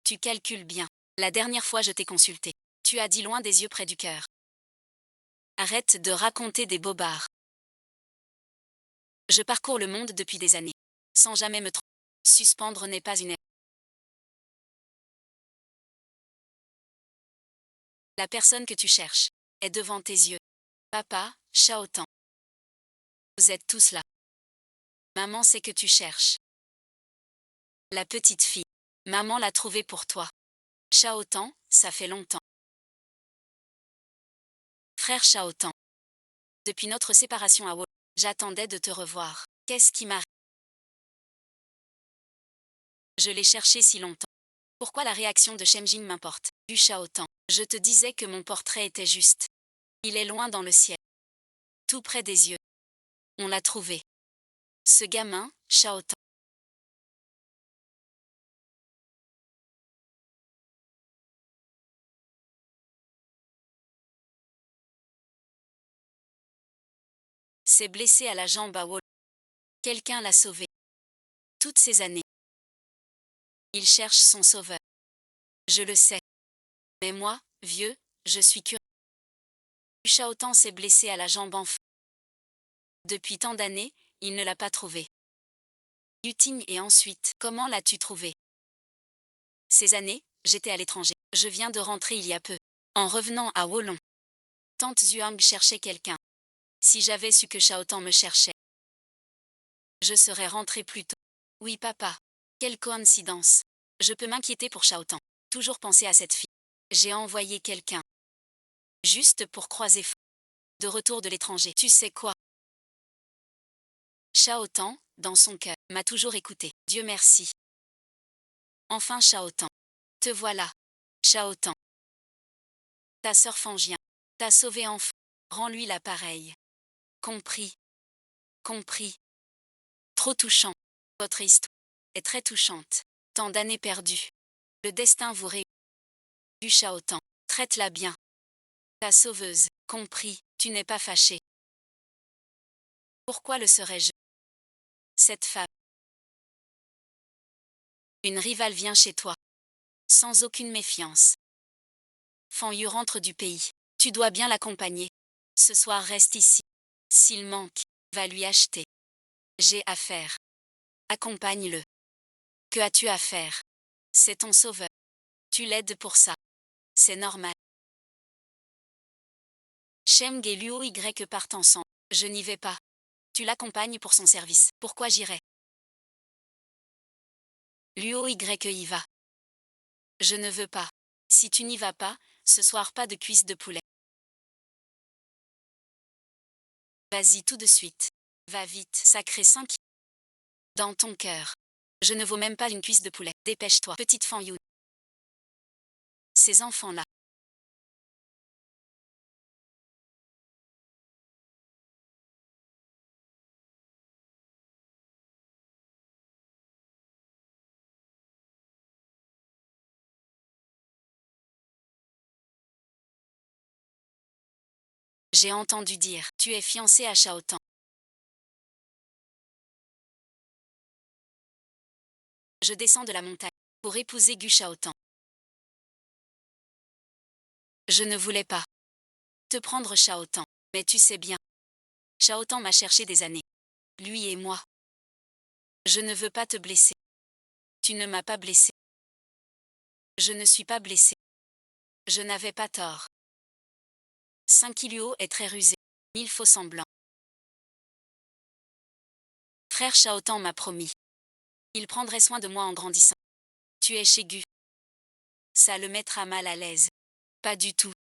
Tu calcules bien. La dernière fois je t'ai consulté. Tu as dit loin des yeux près du cœur. Arrête de raconter des bobards. Je parcours le monde depuis des années. Sans jamais me tromper. Suspendre n'est pas une erreur. La personne que tu cherches est devant tes yeux. Papa, Shaotan. Vous êtes tous là. Maman sait que tu cherches. La petite fille. Maman l'a trouvé pour toi. Shaotan, ça fait longtemps. Frère Shaotan. Depuis notre séparation à Wall, j'attendais de te revoir. Qu'est-ce qui m'arrive? Je l'ai cherché si longtemps. Pourquoi la réaction de Shemjin m'importe? Du Shaotan. Je te disais que mon portrait était juste. Il est loin dans le ciel. Tout près des yeux. On l'a trouvé. Ce gamin, Shaotan. S'est blessé à la jambe à Wall. Quelqu'un l'a sauvé. Toutes ces années. Il cherche son sauveur. Je le sais. Mais moi, vieux, je suis curieux. Shaotan s'est blessé à la jambe en feu. Depuis tant d'années, il ne l'a pas trouvé. Yuting et ensuite, comment l'as-tu trouvé? Ces années, j'étais à l'étranger. Je viens de rentrer il y a peu. En revenant à Wolong. Tante Zhuang cherchait quelqu'un. Si j'avais su que Shaotan me cherchait, je serais rentré plus tôt. Oui papa. Quelle coïncidence. Je peux m'inquiéter pour Shaotan. Toujours penser à cette fille. J'ai envoyé quelqu'un. Juste pour croiser. De retour de l'étranger. Tu sais quoi? Shaotan, dans son cœur, m'a toujours écouté. Dieu merci. Enfin Shaotan. Te voilà. Shaotan. Ta sœur Fangien. T'a sauvé enfin. Rends-lui l'appareil. Compris. Compris. Trop touchant. Votre histoire est très touchante. Tant d'années perdues. Le destin vous réunit. Du Shaotan. Traite-la bien. Ta sauveuse. Compris. Tu n'es pas fâché. Pourquoi le serais-je? Cette femme. Une rivale vient chez toi. Sans aucune méfiance. Fan Yu rentre du pays. Tu dois bien l'accompagner. Ce soir reste ici. S'il manque, va lui acheter. J'ai affaire. Accompagne-le. Que as-tu à faire? C'est ton sauveur. Tu l'aides pour ça. C'est normal. Sheng et Luo Y partent ensemble. Je n'y vais pas. Tu l'accompagnes pour son service. Pourquoi j'irai? Luo Y y va. Je ne veux pas. Si tu n'y vas pas, ce soir pas de cuisse de poulet. Vas-y tout de suite. Va vite, sacré 5. Dans ton cœur. Je ne vaux même pas une cuisse de poulet. Dépêche-toi, petite Fan Yu. Ces enfants-là. J'ai entendu dire, tu es fiancé à Shaotan. Je descends de la montagne pour épouser Gu Shaotan. Je ne voulais pas te prendre Shaotan, mais tu sais bien. Shaotan m'a cherché des années. Lui et moi. Je ne veux pas te blesser. Tu ne m'as pas blessé. Je ne suis pas blessé. Je n'avais pas tort. 5 Luo est très rusé. Il faut semblant. Frère Shaotan m'a promis. Il prendrait soin de moi en grandissant. Tu es chez Gu. Ça le mettra mal à l'aise. Pas du tout.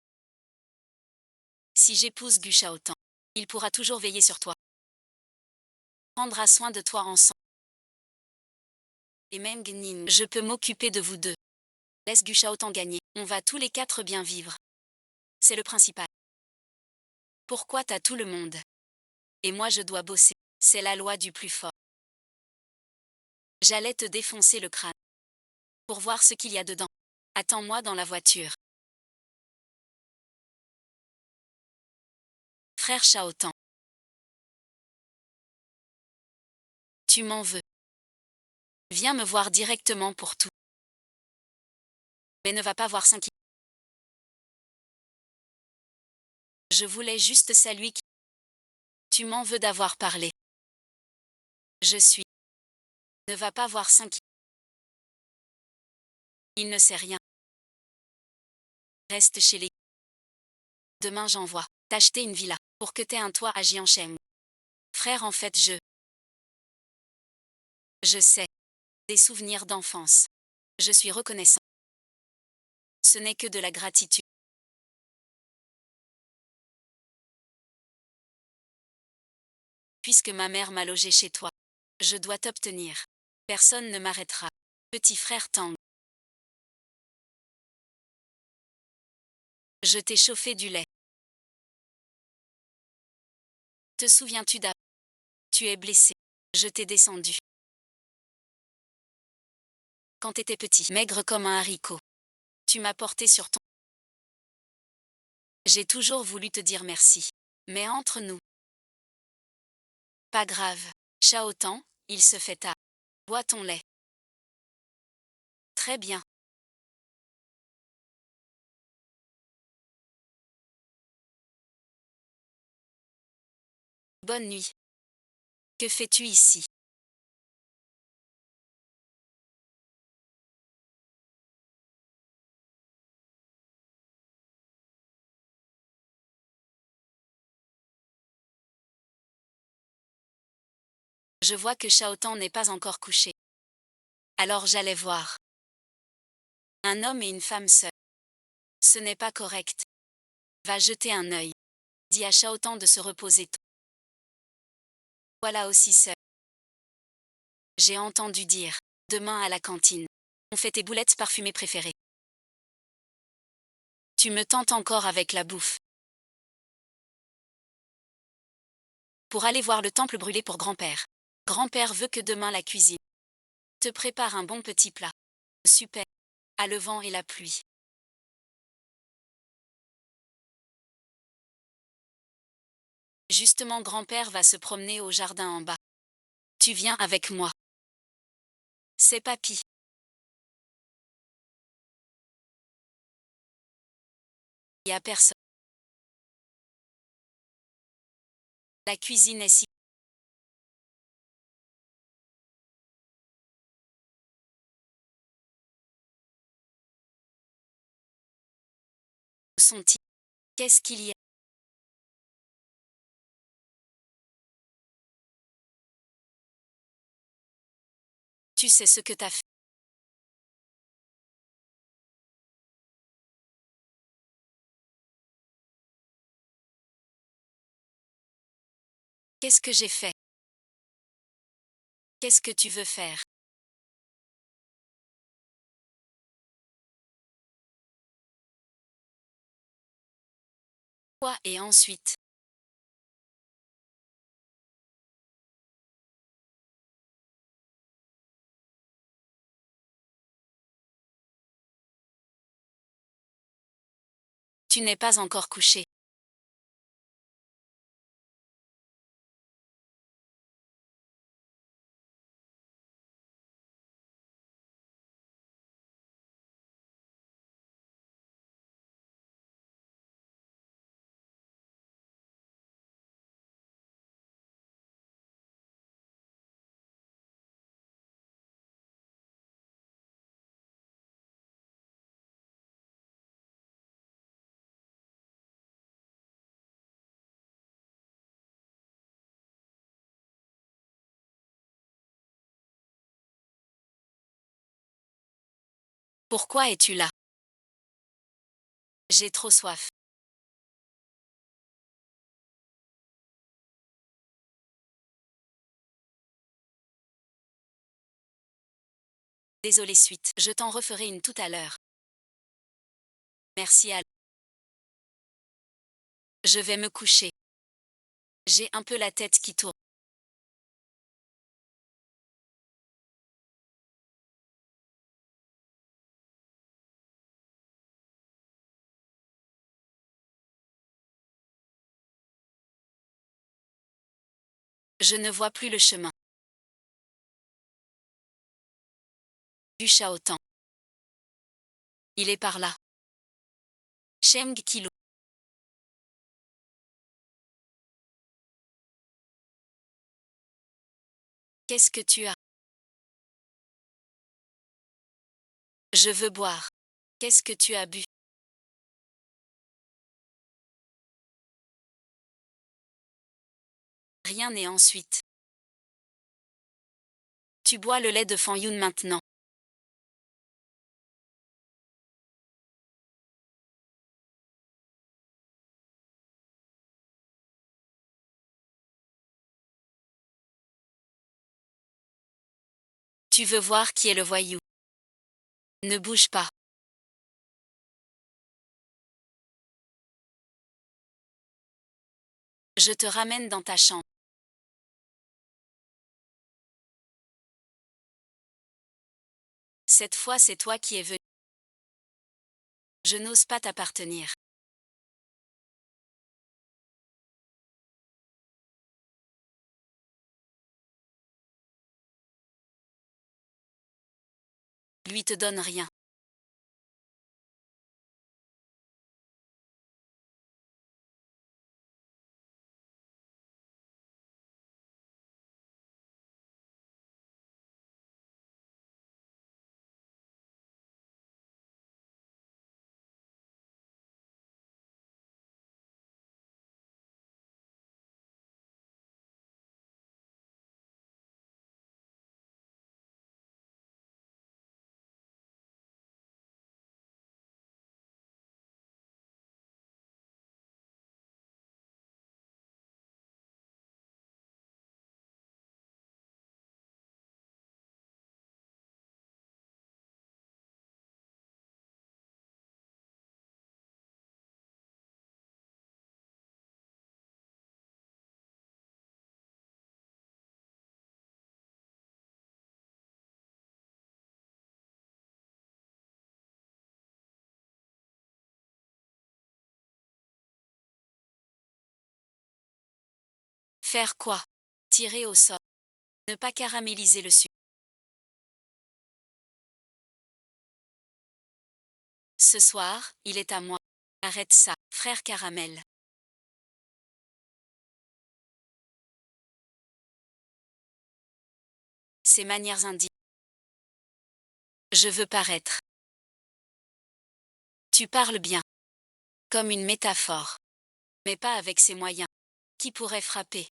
Si j'épouse Gu Shaotan, il pourra toujours veiller sur toi. Prendra soin de toi ensemble. Et même Gnin, je peux m'occuper de vous deux. Laisse Gu Shaotan gagner. On va tous les 4 bien vivre. C'est le principal. Pourquoi t'as tout le monde? Et moi je dois bosser. C'est la loi du plus fort. J'allais te défoncer le crâne. Pour voir ce qu'il y a dedans. Attends-moi dans la voiture. Frère Shaotan. Tu m'en veux. Viens me voir directement pour tout. Mais ne va pas voir 5. Je voulais juste saluer qui. Tu m'en veux d'avoir parlé. Je suis. Ne va pas voir 5. Il ne sait rien. Reste chez les. Demain j'envoie t'acheter une villa. Pour que t'aies un toit à Jianshen. Frère, en fait, je sais. Des souvenirs d'enfance. Je suis reconnaissant. Ce n'est que de la gratitude. Puisque ma mère m'a logé chez toi, je dois t'obtenir. Personne ne m'arrêtera. Petit frère Tang. Je t'ai chauffé du lait. Te souviens-tu d'à... Tu es blessé. Je t'ai descendu. Quand t'étais petit, maigre comme un haricot. Tu m'as porté sur ton... J'ai toujours voulu te dire merci. Mais entre nous. Pas grave. Chao Tang, il se fait tard. Bois ton lait. Très bien. Bonne nuit. Que fais-tu ici? Je vois que Chao Tang n'est pas encore couché. Alors j'allais voir. Un homme et une femme seuls. Ce n'est pas correct. Va jeter un œil. Dis à Chao Tang de se reposer tôt. Voilà aussi seul. J'ai entendu dire. Demain à la cantine. On fait tes boulettes parfumées préférées. Tu me tentes encore avec la bouffe. Pour aller voir le temple brûlé pour grand-père. Grand-père veut que demain la cuisine te prépare un bon petit plat. Super. À le vent et la pluie. Justement, grand-père va se promener au jardin en bas. Tu viens avec moi. C'est papy. Il n'y a personne. La cuisine est si... Où sont-ils? Qu'est-ce qu'il y a? Tu sais ce que t'as fait. Qu'est-ce que j'ai fait? Qu'est-ce que tu veux faire? Quoi et ensuite? Tu n'es pas encore couché. Pourquoi es-tu là? J'ai trop soif. Désolé suite. Je t'en referai une tout à l'heure. Merci à... Je vais me coucher. J'ai un peu la tête qui tourne. Je ne vois plus le chemin. Du Chao Tang. Il est par là. Sheng Kilo. Qu'est-ce que tu as? Je veux boire. Qu'est-ce que tu as bu? Rien et ensuite. Tu bois le lait de Fan Yun maintenant. Tu veux voir qui est le voyou. Ne bouge pas. Je te ramène dans ta chambre. Cette fois c'est toi qui es venu. Je n'ose pas t'appartenir. Lui te donne rien. Faire quoi? Tirer au sort. Ne pas caraméliser le sucre. Ce soir, il est à moi. Arrête ça, frère Caramel. Ses manières indiquent. Je veux paraître. Tu parles bien. Comme une métaphore. Mais pas avec ces moyens. Qui pourrait frapper?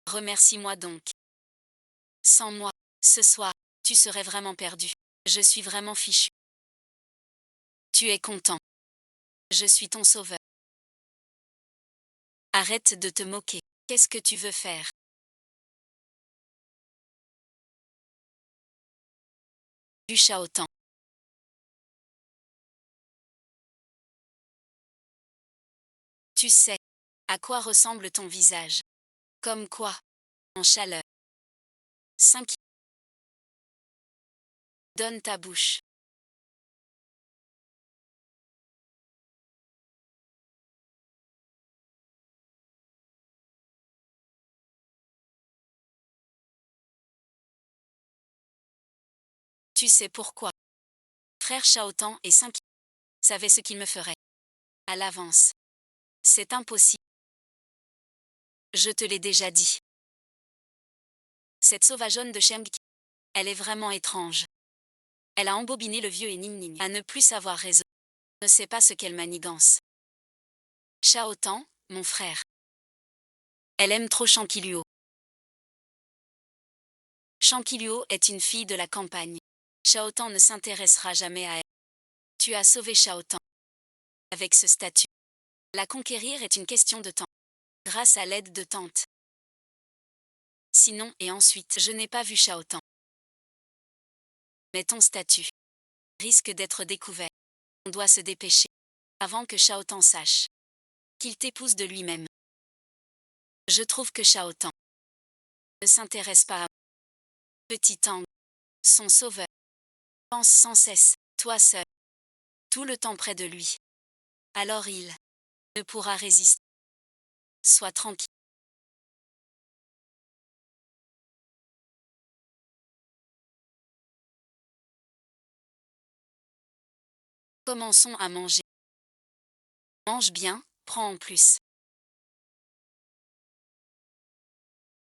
Remercie-moi donc. Sans moi, ce soir, tu serais vraiment perdu. Je suis vraiment fichu. Tu es content. Je suis ton sauveur. Arrête de te moquer. Qu'est-ce que tu veux faire? Du Shaotan. Tu sais à quoi ressemble ton visage. Comme quoi? En chaleur. 5. Donne ta bouche. Tu sais pourquoi? Frère Shaotan et 5 savaient ce qu'il me ferait. À l'avance. C'est impossible. Je te l'ai déjà dit. Cette sauvageonne de Shemg, elle est vraiment étrange. Elle a embobiné le vieux et Ning à ne plus savoir raison. Ne sait pas ce qu'elle manigance. Shaotan, mon frère. Elle aime trop Shankiluo. Shankiluo est une fille de la campagne. Shaotan ne s'intéressera jamais à elle. Tu as sauvé Shaotan. Avec ce statut. La conquérir est une question de temps. Grâce à l'aide de tante. Sinon, et ensuite, je n'ai pas vu Shaotan. Mais ton statut risque d'être découvert. On doit se dépêcher. Avant que Shaotan sache qu'il t'épouse de lui-même. Je trouve que Shaotan ne s'intéresse pas à Petit Tang, son sauveur. Pense sans cesse, toi seul. Tout le temps près de lui. Alors il ne pourra résister. Sois tranquille. Commençons à manger. Mange bien, prends en plus.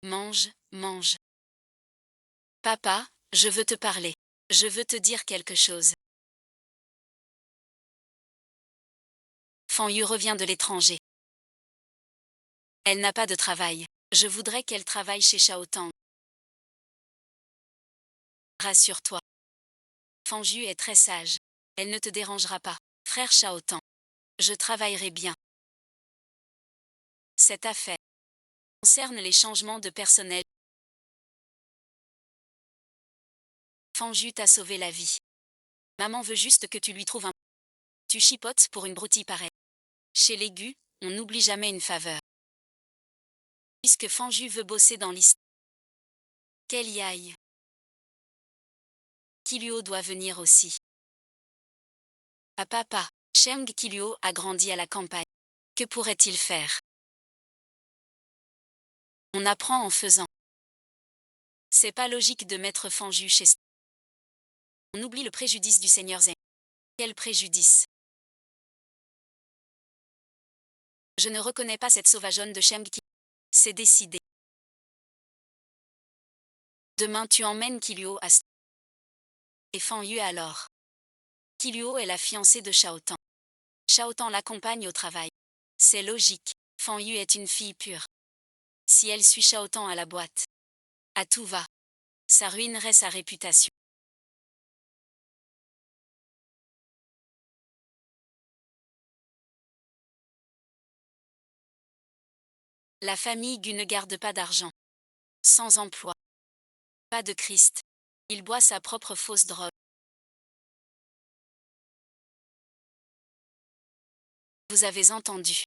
Mange, mange. Papa, je veux te parler. Je veux te dire quelque chose. Fan Yu revient de l'étranger. Elle n'a pas de travail. Je voudrais qu'elle travaille chez Shaotang. Rassure-toi. Fanju est très sage. Elle ne te dérangera pas. Frère Shaotang. Je travaillerai bien. Cette affaire concerne les changements de personnel. Fanju t'a sauvé la vie. Maman veut juste que tu lui trouves un... Tu chipotes pour une broutille pareille. Chez les Gu, on n'oublie jamais une faveur. Puisque Fanju veut bosser dans l'histoire. Qu'elle y aille. Kiluo doit venir aussi. Papa, Cheng Kiluo a grandi à la campagne. Que pourrait-il faire? On apprend en faisant. C'est pas logique de mettre Fanju chez... On oublie le préjudice du seigneur Zeng. Quel préjudice? Je ne reconnais pas cette sauvageonne de Cheng Kiluo. C'est décidé. Demain tu emmènes Kiluo à... Et Fanyu alors. Kiluo est la fiancée de Shaotan. Shaotan l'accompagne au travail. C'est logique. Fanyu est une fille pure. Si elle suit Shaotan à la boîte, à tout va. Ça ruinerait sa réputation. La famille Gu ne garde pas d'argent. Sans emploi. Pas de Christ. Il boit sa propre fausse drogue. Vous avez entendu.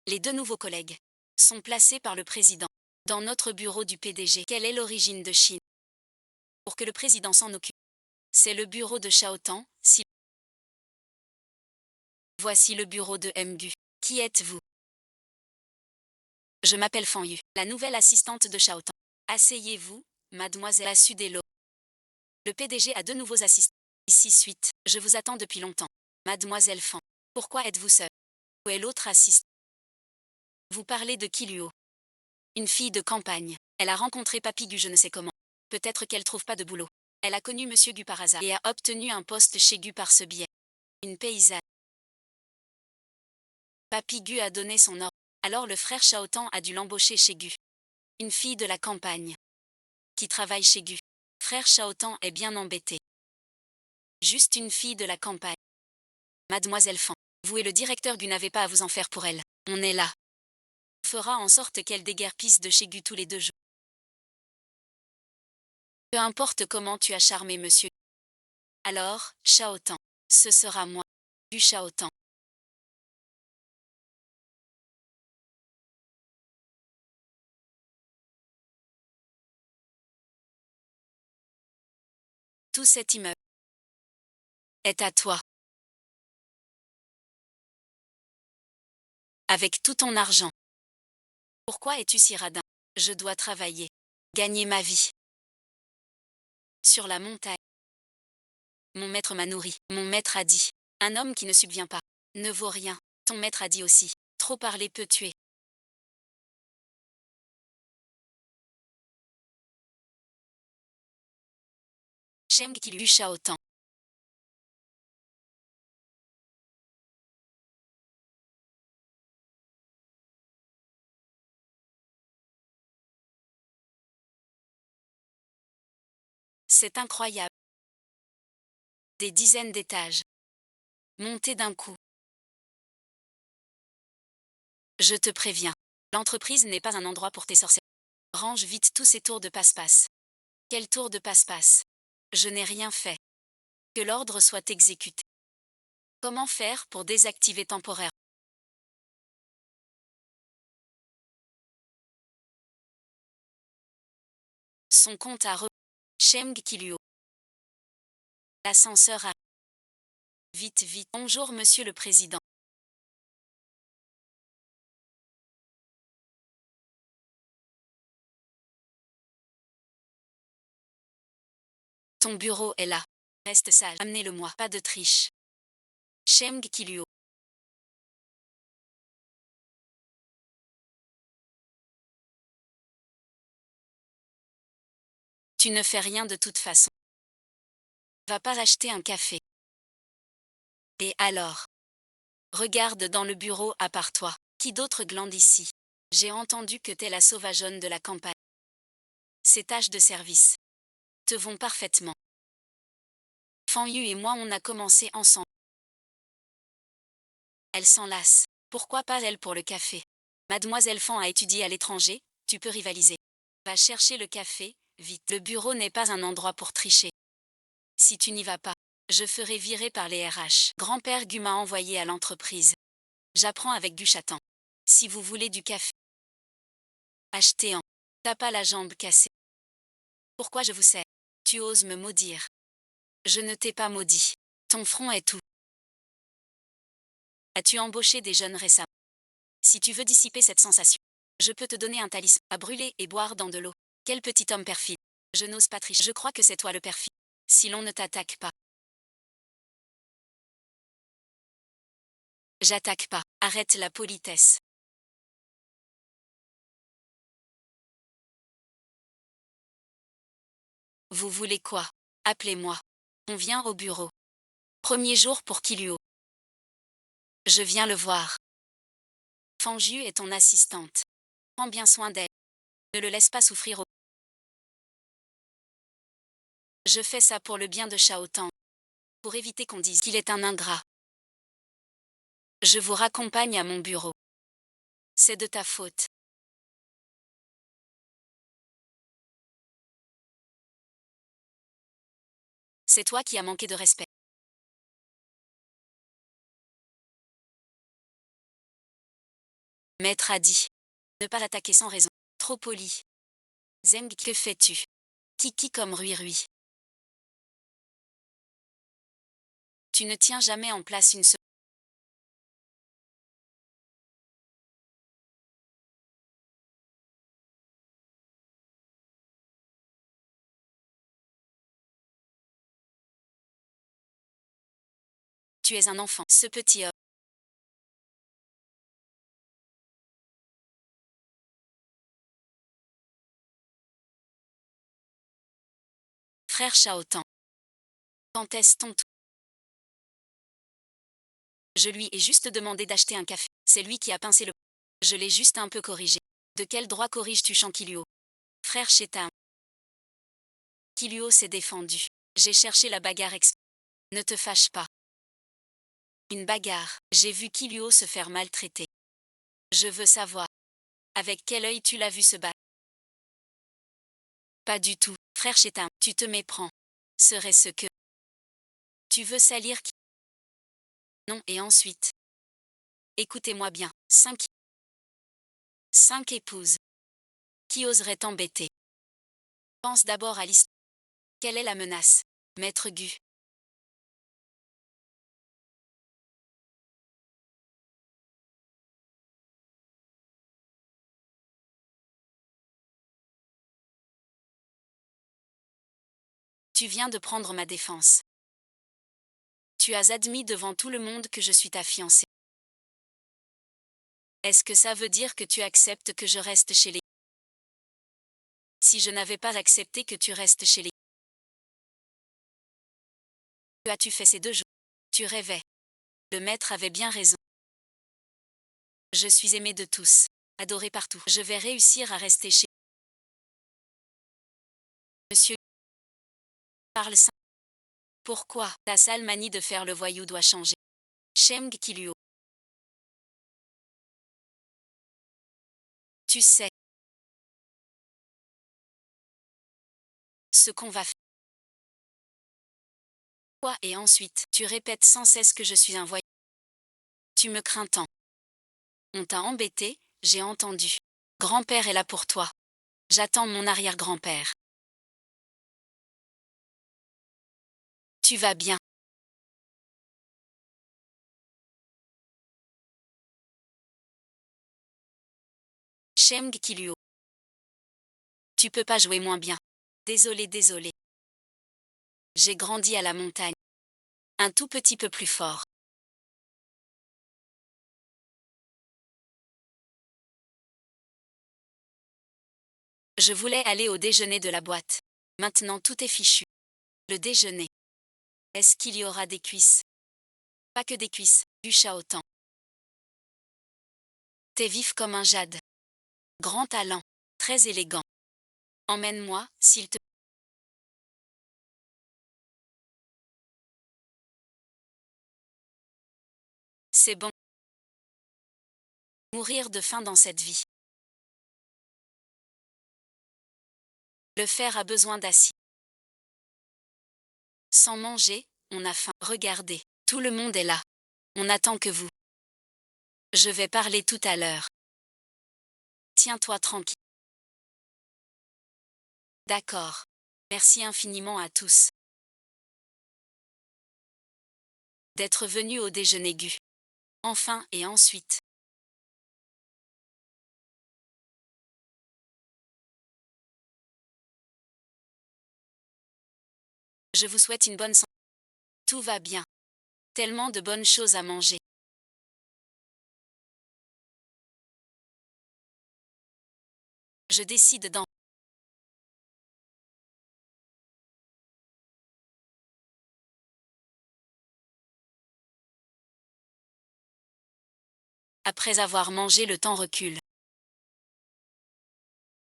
Les deux nouveaux collègues sont placés par le président dans notre bureau du PDG. Quelle est l'origine de Chine? Pour que le président s'en occupe. C'est le bureau de Shaotan. Si... Voici le bureau de Mgu. Qui êtes-vous? Je m'appelle Fanyu, la nouvelle assistante de Shaotan. Asseyez-vous, mademoiselle Asudelo. Le PDG a deux nouveaux assistants. Ici suite, je vous attends depuis longtemps. Mademoiselle Fan, pourquoi êtes-vous seule? Où est l'autre assistante? Vous parlez de Kiluo. Une fille de campagne. Elle a rencontré Papy Gu je ne sais comment. Peut-être qu'elle trouve pas de boulot. Elle a connu Monsieur Gu par hasard et a obtenu un poste chez Gu par ce biais. Une paysanne. Papy Gu a donné son ordre. Alors le frère Shaotan a dû l'embaucher chez Gu. Une fille de la campagne. Qui travaille chez Gu. Frère Shaotan est bien embêté. Juste une fille de la campagne. Mademoiselle Fan, vous et le directeur Gu n'avez pas à vous en faire pour elle. On est là. On fera en sorte qu'elle déguerpisse de chez Gu tous les 2 jours. Peu importe comment tu as charmé monsieur. Alors, Shaotan. Ce sera moi. Du Shaotan. Tout cet immeuble est à toi. Avec tout ton argent. Pourquoi es-tu si radin? Je dois travailler. Gagner ma vie. Sur la montagne. Mon maître m'a nourri. Mon maître a dit. Un homme qui ne subvient pas ne vaut rien. Ton maître a dit aussi. Trop parler peut tuer. Cheng Kilu Shaotan. C'est incroyable. Des dizaines d'étages. Montés d'un coup. Je te préviens. L'entreprise n'est pas un endroit pour tes sorcières. Range vite tous ces tours de passe-passe. Quel tour de passe-passe? Je n'ai rien fait. Que l'ordre soit exécuté. Comment faire pour désactiver temporaire? Son compte a re... Cheng Kiluo. L'ascenseur a... Vite, vite. Bonjour monsieur le président. Ton bureau est là. Reste sage. Amenez-le-moi. Pas de triche. Cheng Kiluo. Tu ne fais rien de toute façon. Va pas acheter un café. Et alors? Regarde dans le bureau à part toi. Qui d'autre glande ici? J'ai entendu que t'es la sauvageonne de la campagne. Ces tâches de service te vont parfaitement. Fan Yu et moi on a commencé ensemble. Elle s'en lasse. Pourquoi pas elle pour le café? Mademoiselle Fan a étudié à l'étranger, tu peux rivaliser. Va chercher le café, vite. Le bureau n'est pas un endroit pour tricher. Si tu n'y vas pas, je ferai virer par les RH. Grand-père Gu m'a envoyé à l'entreprise. J'apprends avec du Duchatin. Si vous voulez du café, achetez en. T'as pas la jambe cassée. Pourquoi je vous sers? Tu oses me maudire. Je ne t'ai pas maudit. Ton front est tout. As-tu embauché des jeunes récemment? Si tu veux dissiper cette sensation, je peux te donner un talisman à brûler et boire dans de l'eau. Quel petit homme perfide. Je n'ose pas tricher. Je crois que c'est toi le perfide. Si l'on ne t'attaque pas. J'attaque pas. Arrête la politesse. Vous voulez quoi? Appelez-moi. On vient au bureau. Premier jour pour Kiluo. Je viens le voir. Fanju est ton assistante. Prends bien soin d'elle. Ne le laisse pas souffrir. Je fais ça pour le bien de Shaotan. Pour éviter qu'on dise qu'il est un ingrat. Je vous raccompagne à mon bureau. C'est de ta faute. C'est toi qui as manqué de respect. Maître a dit. Ne pas attaquer sans raison. Trop poli. Zeng, que fais-tu? Kiki comme Rui. Tu ne tiens jamais en place une seule. Tu es un enfant. Ce petit homme. Frère Shaotan. Quand est-ce ton tour? Je lui ai juste demandé d'acheter un café. C'est lui qui a pincé le. Je l'ai juste un peu corrigé. De quel droit corriges-tu Kiluo? Frère Chetam. Kiluo s'est défendu. J'ai cherché la bagarre Ne te fâche pas. Une bagarre. J'ai vu Kiluo se faire maltraiter. Je veux savoir. Avec quel œil tu l'as vu se battre? Pas du tout. Frère Chetam, tu te méprends. Serait-ce que tu veux salir qui? Non, et ensuite. Écoutez-moi bien. 5 épouses. Qui oserait t'embêter? Pense d'abord à l'histoire. Quelle est la menace? Maître Gu. Tu viens de prendre ma défense. Tu as admis devant tout le monde que je suis ta fiancée. Est-ce que ça veut dire que tu acceptes que je reste chez les... Si je n'avais pas accepté que tu restes chez les... Que as-tu fait ces 2 jours? Tu rêvais. Le maître avait bien raison. Je suis aimé de tous. Adoré partout. Je vais réussir à rester chez... Monsieur... Parle ça. Pourquoi? Ta sale manie de faire le voyou doit changer. Sheng Kiluo. Tu sais. Ce qu'on va faire. Quoi? Et ensuite, tu répètes sans cesse que je suis un voyou. Tu me crains tant. On t'a embêté, j'ai entendu. Grand-père est là pour toi. J'attends mon arrière-grand-père. Tu vas bien. Sheng Kiluo. Tu peux pas jouer moins bien. Désolé. J'ai grandi à la montagne. Un tout petit peu plus fort. Je voulais aller au déjeuner de la boîte. Maintenant tout est fichu. Le déjeuner. Est-ce qu'il y aura des cuisses? Pas que des cuisses, du Shaotan. T'es vif comme un jade. Grand talent. Très élégant. Emmène-moi, s'il te... C'est bon. Mourir de faim dans cette vie. Le fer a besoin d'acide. Sans manger, on a faim. Regardez, tout le monde est là. On attend que vous. Je vais parler tout à l'heure. Tiens-toi tranquille. D'accord. Merci infiniment à tous d'être venus au déjeuner Gu. Enfin et ensuite. Je vous souhaite une bonne santé. Tout va bien. Tellement de bonnes choses à manger. Je décide d'en... Après avoir mangé, le temps recule.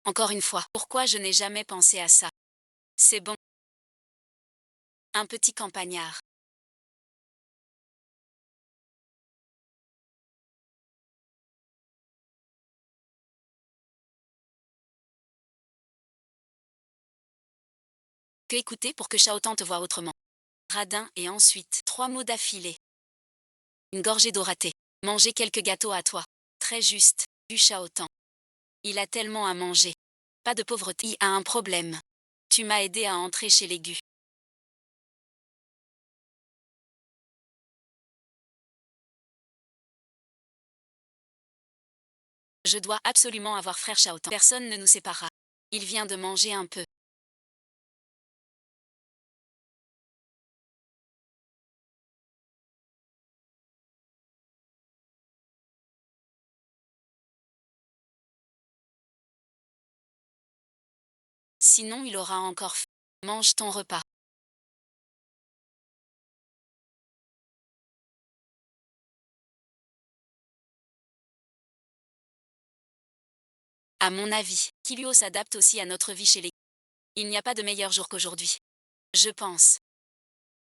Encore une fois, pourquoi je n'ai jamais pensé à ça? C'est bon. Un petit campagnard. Que écouter pour que Chaotan te voie autrement. Radin et ensuite 3 mots d'affilée. Une gorgée d'eau ratée. Manger quelques gâteaux à toi. Très juste, du Chaotan. Il a tellement à manger. Pas de pauvreté. Il a un problème. Tu m'as aidé à entrer chez les Gu. Je dois absolument avoir frère Chaotan. Personne ne nous séparera. Il vient de manger un peu. Sinon il aura encore faim. Mange ton repas. À mon avis, Kilio s'adapte aussi à notre vie chez les... Il n'y a pas de meilleur jour qu'aujourd'hui. Je pense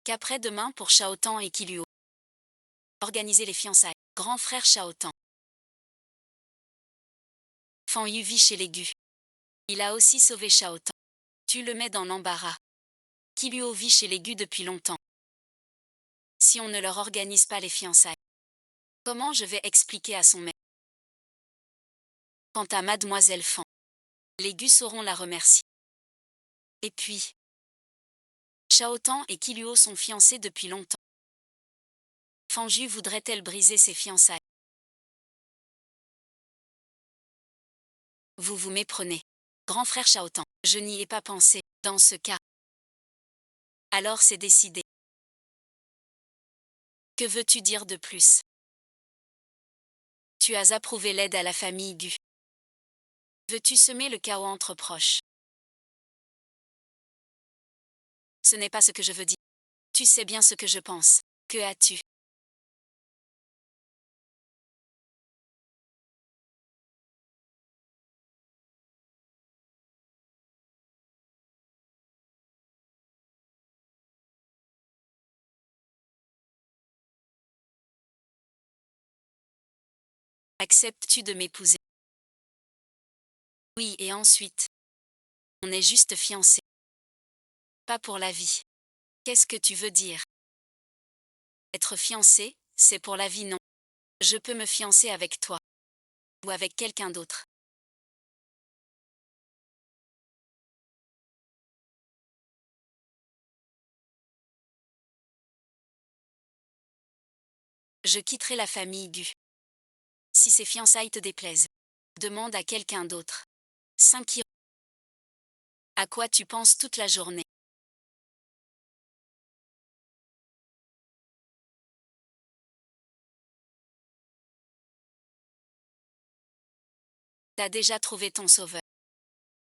qu'après-demain pour Chaotan et Kilio. Organiser les fiançailles. Grand frère Chaotan. Fan Yu vit chez les Gu. Il a aussi sauvé Chaotan. Tu le mets dans l'embarras. Kilio vit chez les Gu depuis longtemps. Si on ne leur organise pas les fiançailles, comment je vais expliquer à son maître? Quant à Mademoiselle Fan, les Gu sauront la remercier. Et puis, Chaotan et Kilio sont fiancés depuis longtemps. Fanju voudrait-elle briser ses fiançailles? Vous vous méprenez. Grand frère Chaotan, je n'y ai pas pensé. Dans ce cas, alors c'est décidé. Que veux-tu dire de plus? Tu as approuvé l'aide à la famille Gu. Veux-tu semer le chaos entre proches? Ce n'est pas ce que je veux dire. Tu sais bien ce que je pense. Que as-tu? Acceptes-tu de m'épouser? Oui, et ensuite? On est juste fiancés. Pas pour la vie. Qu'est-ce que tu veux dire? Être fiancé, c'est pour la vie, non. Je peux me fiancer avec toi. Ou avec quelqu'un d'autre. Je quitterai la famille Gu. Si ces fiançailles te déplaisent, demande à quelqu'un d'autre. 5 euros. À quoi tu penses toute la journée? T'as déjà trouvé ton sauveur.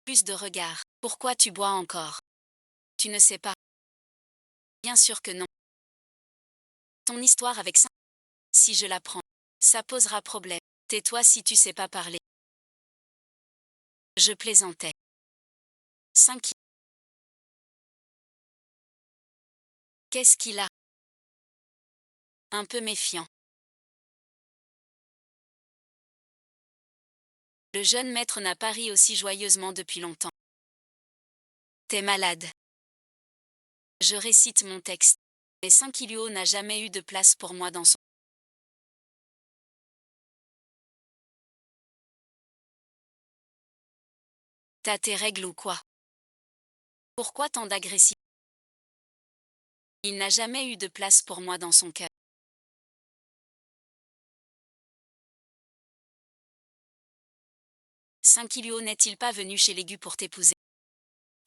Plus de regards. Pourquoi tu bois encore? Tu ne sais pas. Bien sûr que non. Ton histoire avec ça, si je la prends, ça posera problème. Tais-toi si tu sais pas parler. Je plaisantais. 5. Qu'est-ce qu'il a? Un peu méfiant. Le jeune maître n'a pas ri aussi joyeusement depuis longtemps. T'es malade. Je récite mon texte. Mais 5 Killuo n'a jamais eu de place pour moi dans son... T'as tes règles ou quoi? Pourquoi tant d'agressivité? Il n'a jamais eu de place pour moi dans son cœur. 5 Killuo n'est-il pas venu chez l'aigu pour t'épouser?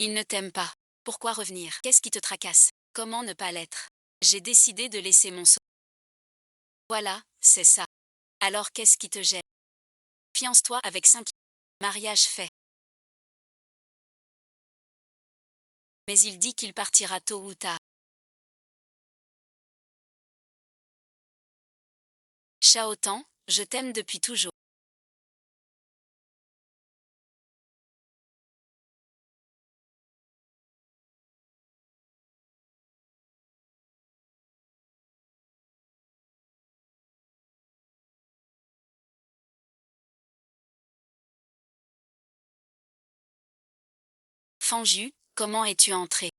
Il ne t'aime pas. Pourquoi revenir? Qu'est-ce qui te tracasse? Comment ne pas l'être? J'ai décidé de laisser mon sceau. Voilà, c'est ça. Alors qu'est-ce qui te gêne? Fiance-toi avec 5. Mariage fait. Mais il dit qu'il partira tôt ou tard. Shaotan, je t'aime depuis toujours. Fanju, comment es-tu entré?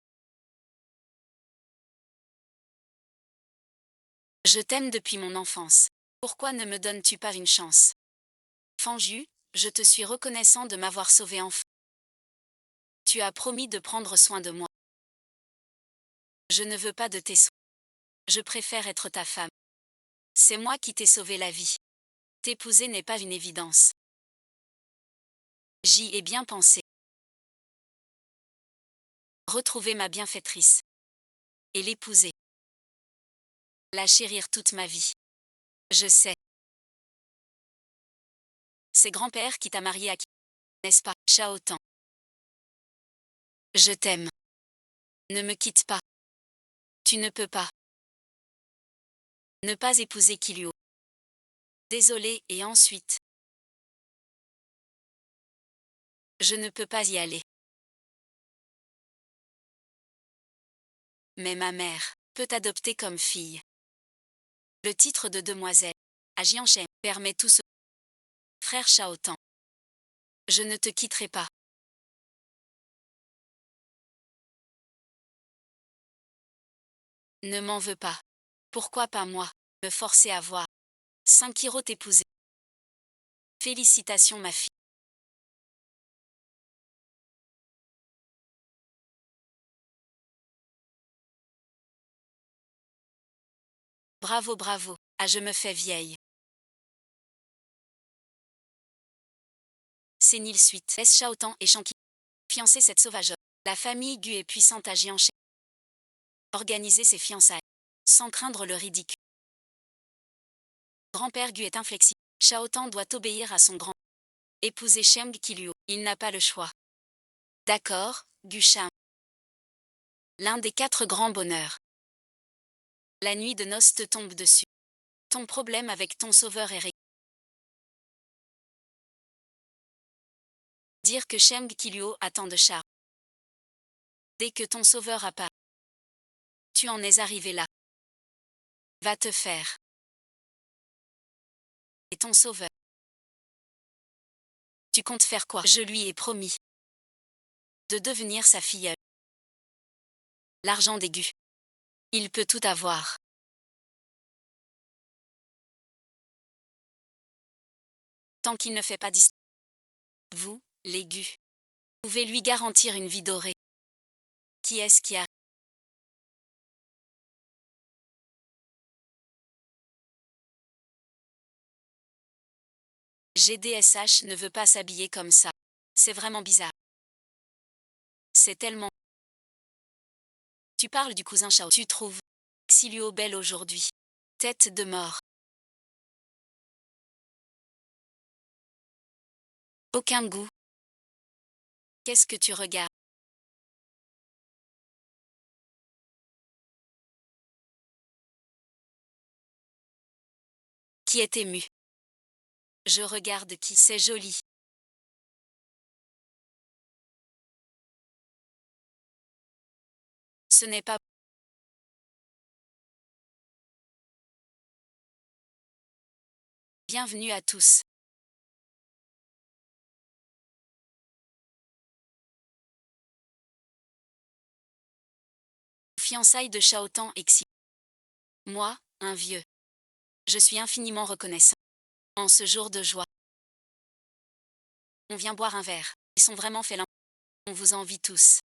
Je t'aime depuis mon enfance. Pourquoi ne me donnes-tu pas une chance? Fanju, je te suis reconnaissant de m'avoir sauvé enfant. Tu as promis de prendre soin de moi. Je ne veux pas de tes soins. Je préfère être ta femme. C'est moi qui t'ai sauvé la vie. T'épouser n'est pas une évidence. J'y ai bien pensé. Retrouver ma bienfaitrice. Et l'épouser. La chérir toute ma vie. Je sais. C'est grand-père qui t'a marié à qui? N'est-ce pas, Shaotan? Je t'aime. Ne me quitte pas. Tu ne peux pas. Ne pas épouser Killuo. Désolé, et ensuite? Je ne peux pas y aller. Mais ma mère peut t'adopter comme fille. Le titre de demoiselle, à Jianshen, permet tout ce... Frère Shaotan. Je ne te quitterai pas. Ne m'en veux pas. Pourquoi pas moi? Me forcer à voir. 5 Hiro t'épouser. Félicitations ma fille. Bravo bravo. Ah je me fais vieille. Sénile suite. S. Shaotan et Shanki. Fiancer cette sauvage. La famille Gu est puissante à Jianshen. Organiser ses fiançailles. Sans craindre le ridicule. Grand-père Gu est inflexible. Shaotan doit obéir à son grand. Épouser Sheng Killuo. Il n'a pas le choix. D'accord, Gu Shang. L'un des 4 grands bonheurs. La nuit de noces te tombe dessus. Ton problème avec ton sauveur est réglé. Dire que Sheng Killuo attend de char. Dès que ton sauveur apparaît. Tu en es arrivé là. Va te faire. Et ton sauveur. Tu comptes faire quoi? Je lui ai promis. De devenir sa filleule. L'argent d'aigu. Il peut tout avoir. Tant qu'il ne fait pas d'histoire. Vous, l'aigu. Pouvez lui garantir une vie dorée. Qui est-ce qui a... GDSH ne veut pas s'habiller comme ça. C'est vraiment bizarre. C'est tellement... Tu parles du cousin Shao. Tu trouves Xilio belle aujourd'hui. Tête de mort. Aucun goût. Qu'est-ce que tu regardes? Qui est ému? Je regarde qui, c'est joli. Ce n'est pas. Bienvenue à tous. Fiançailles de Shaotan Exi. Moi, un vieux. Je suis infiniment reconnaissant. En ce jour de joie. On vient boire un verre. Ils sont vraiment félins. On vous envie tous.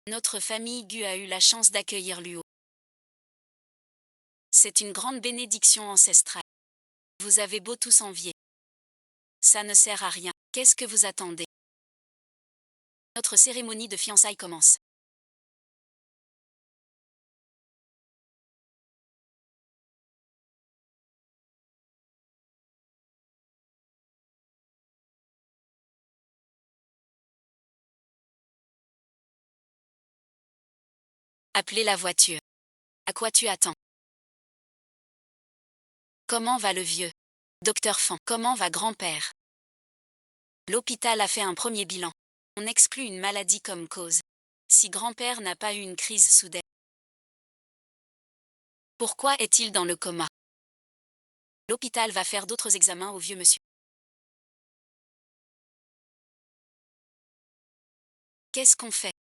Notre famille Gu a eu la chance d'accueillir Luo. C'est une grande bénédiction ancestrale. Vous avez beau tous envier. Ça ne sert à rien. Qu'est-ce que vous attendez? Notre cérémonie de fiançailles commence. Appelez la voiture. À quoi tu attends? Comment va le vieux? Docteur Fan. Comment va grand-père? L'hôpital a fait un premier bilan. On exclut une maladie comme cause. Si grand-père n'a pas eu une crise soudaine. Pourquoi est-il dans le coma? L'hôpital va faire d'autres examens au vieux monsieur. Qu'est-ce qu'on fait?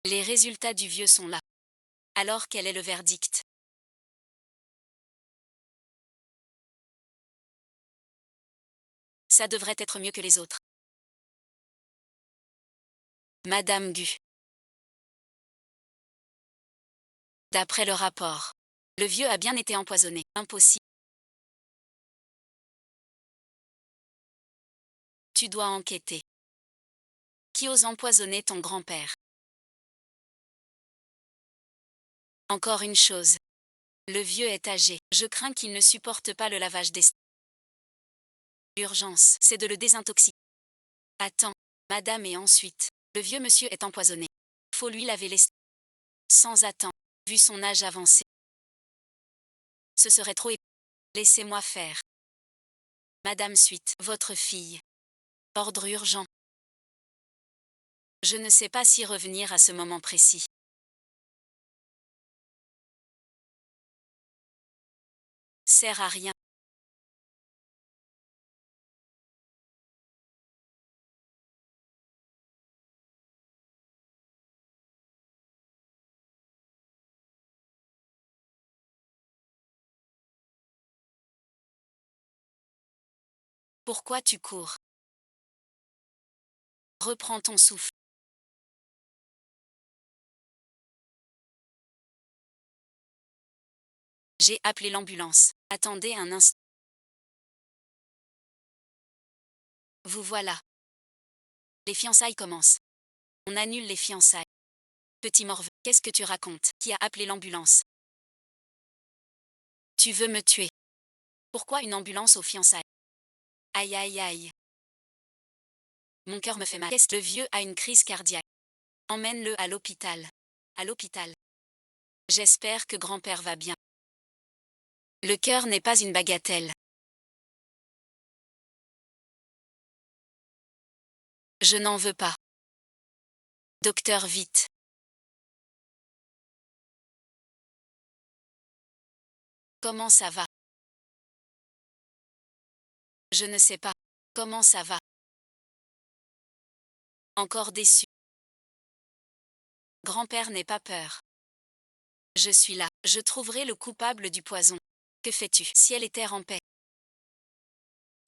Les résultats du vieux sont là. Alors quel est le verdict? Ça devrait être mieux que les autres. Madame Gu. D'après le rapport, le vieux a bien été empoisonné. Impossible. Tu dois enquêter. Qui ose empoisonner ton grand-père? Encore une chose. Le vieux est âgé. Je crains qu'il ne supporte pas le lavage des... L'urgence, c'est de le désintoxiquer. Attends, madame, et ensuite, le vieux monsieur est empoisonné. Faut lui laver les... Sans attendre, vu son âge avancé. Ce serait trop... Laissez-moi faire. Madame Suite, votre fille. Ordre urgent. Je ne sais pas si revenir à ce moment précis. Sert à rien. Pourquoi tu cours? Reprends ton souffle. J'ai appelé l'ambulance. Attendez un instant. Vous voilà. Les fiançailles commencent. On annule les fiançailles. Petit morveux, qu'est-ce que tu racontes? Qui a appelé l'ambulance? Tu veux me tuer? Pourquoi une ambulance aux fiançailles? Aïe aïe aïe. Mon cœur me fait mal. Qu'est-ce que le vieux a une crise cardiaque? Emmène-le à l'hôpital. À l'hôpital. J'espère que grand-père va bien. Le cœur n'est pas une bagatelle. Je n'en veux pas. Docteur, vite. Comment ça va? Je ne sais pas. Comment ça va? Encore déçu. Grand-père n'ait pas peur. Je suis là. Je trouverai le coupable du poison. Que fais-tu? Ciel et terre en paix.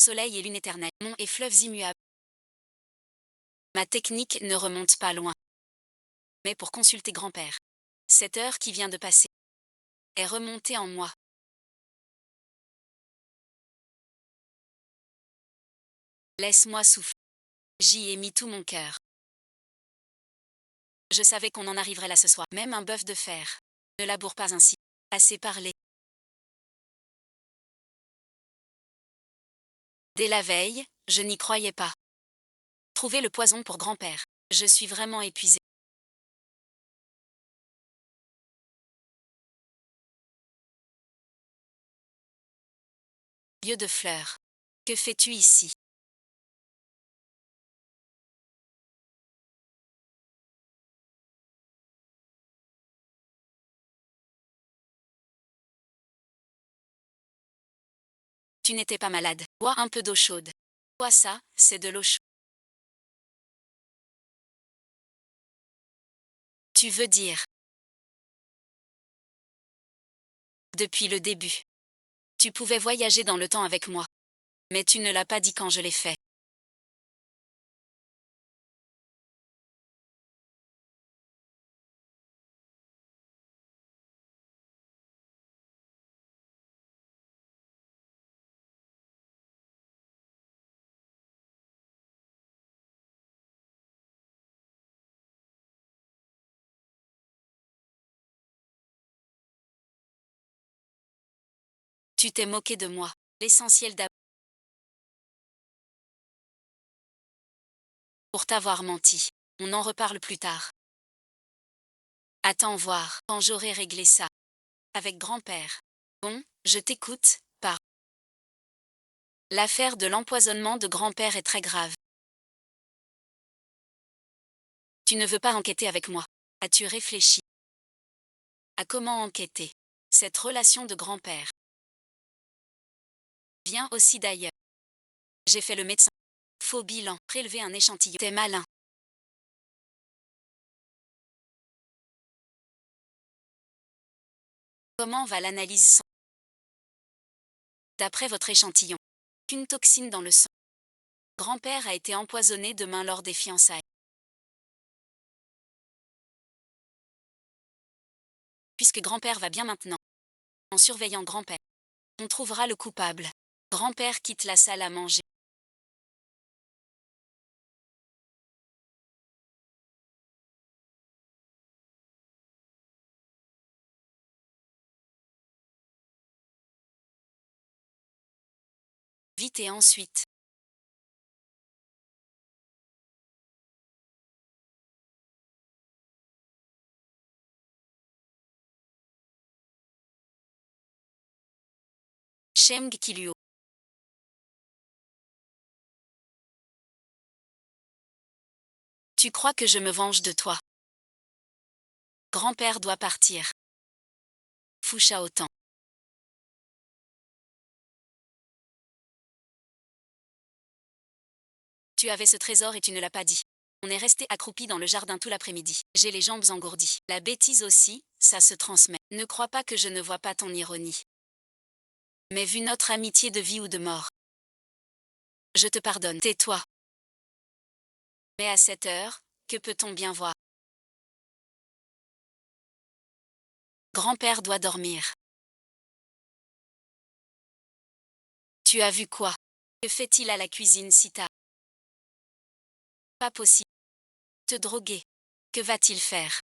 Soleil et lune éternelle. Monts et fleuves immuables. Ma technique ne remonte pas loin. Mais pour consulter grand-père. Cette heure qui vient de passer est remontée en moi. Laisse-moi souffler. J'y ai mis tout mon cœur. Je savais qu'on en arriverait là ce soir. Même un bœuf de fer. Ne laboure pas ainsi. Assez parlé. Dès la veille, je n'y croyais pas. Trouver le poison pour grand-père. Je suis vraiment épuisée. Lieu de fleurs. Que fais-tu ici? Tu n'étais pas malade. Bois un peu d'eau chaude. Quoi ça, c'est de l'eau chaude. Tu veux dire, depuis le début. Tu pouvais voyager dans le temps avec moi. Mais tu ne l'as pas dit quand je l'ai fait. Tu t'es moqué de moi. L'essentiel d'abord. Pour t'avoir menti. On en reparle plus tard. Attends voir quand j'aurai réglé ça. Avec grand-père. Bon, je t'écoute, par. L'affaire de l'empoisonnement de grand-père est très grave. Tu ne veux pas enquêter avec moi. As-tu réfléchi à comment enquêter cette relation de grand-père? Viens aussi d'ailleurs. J'ai fait le médecin. Faux bilan. Prélever un échantillon. T'es malin. Comment va l'analyse sang? D'après votre échantillon. Qu'une toxine dans le sang. Grand-père a été empoisonné demain lors des fiançailles. Puisque grand-père va bien maintenant. En surveillant grand-père. On trouvera le coupable. Grand-père quitte la salle à manger. Vite et ensuite. Sheng Killuo. Tu crois que je me venge de toi? Grand-père doit partir. Fu Shaotan. Tu avais ce trésor et tu ne l'as pas dit. On est resté accroupi dans le jardin tout l'après-midi. J'ai les jambes engourdies. La bêtise aussi, ça se transmet. Ne crois pas que je ne vois pas ton ironie. Mais vu notre amitié de vie ou de mort. Je te pardonne. Tais-toi. Mais à cette heure, que peut-on bien voir? Grand-père doit dormir. Tu as vu quoi? Que fait-il à la cuisine si tard? Pas possible. Te droguer. Que va-t-il faire?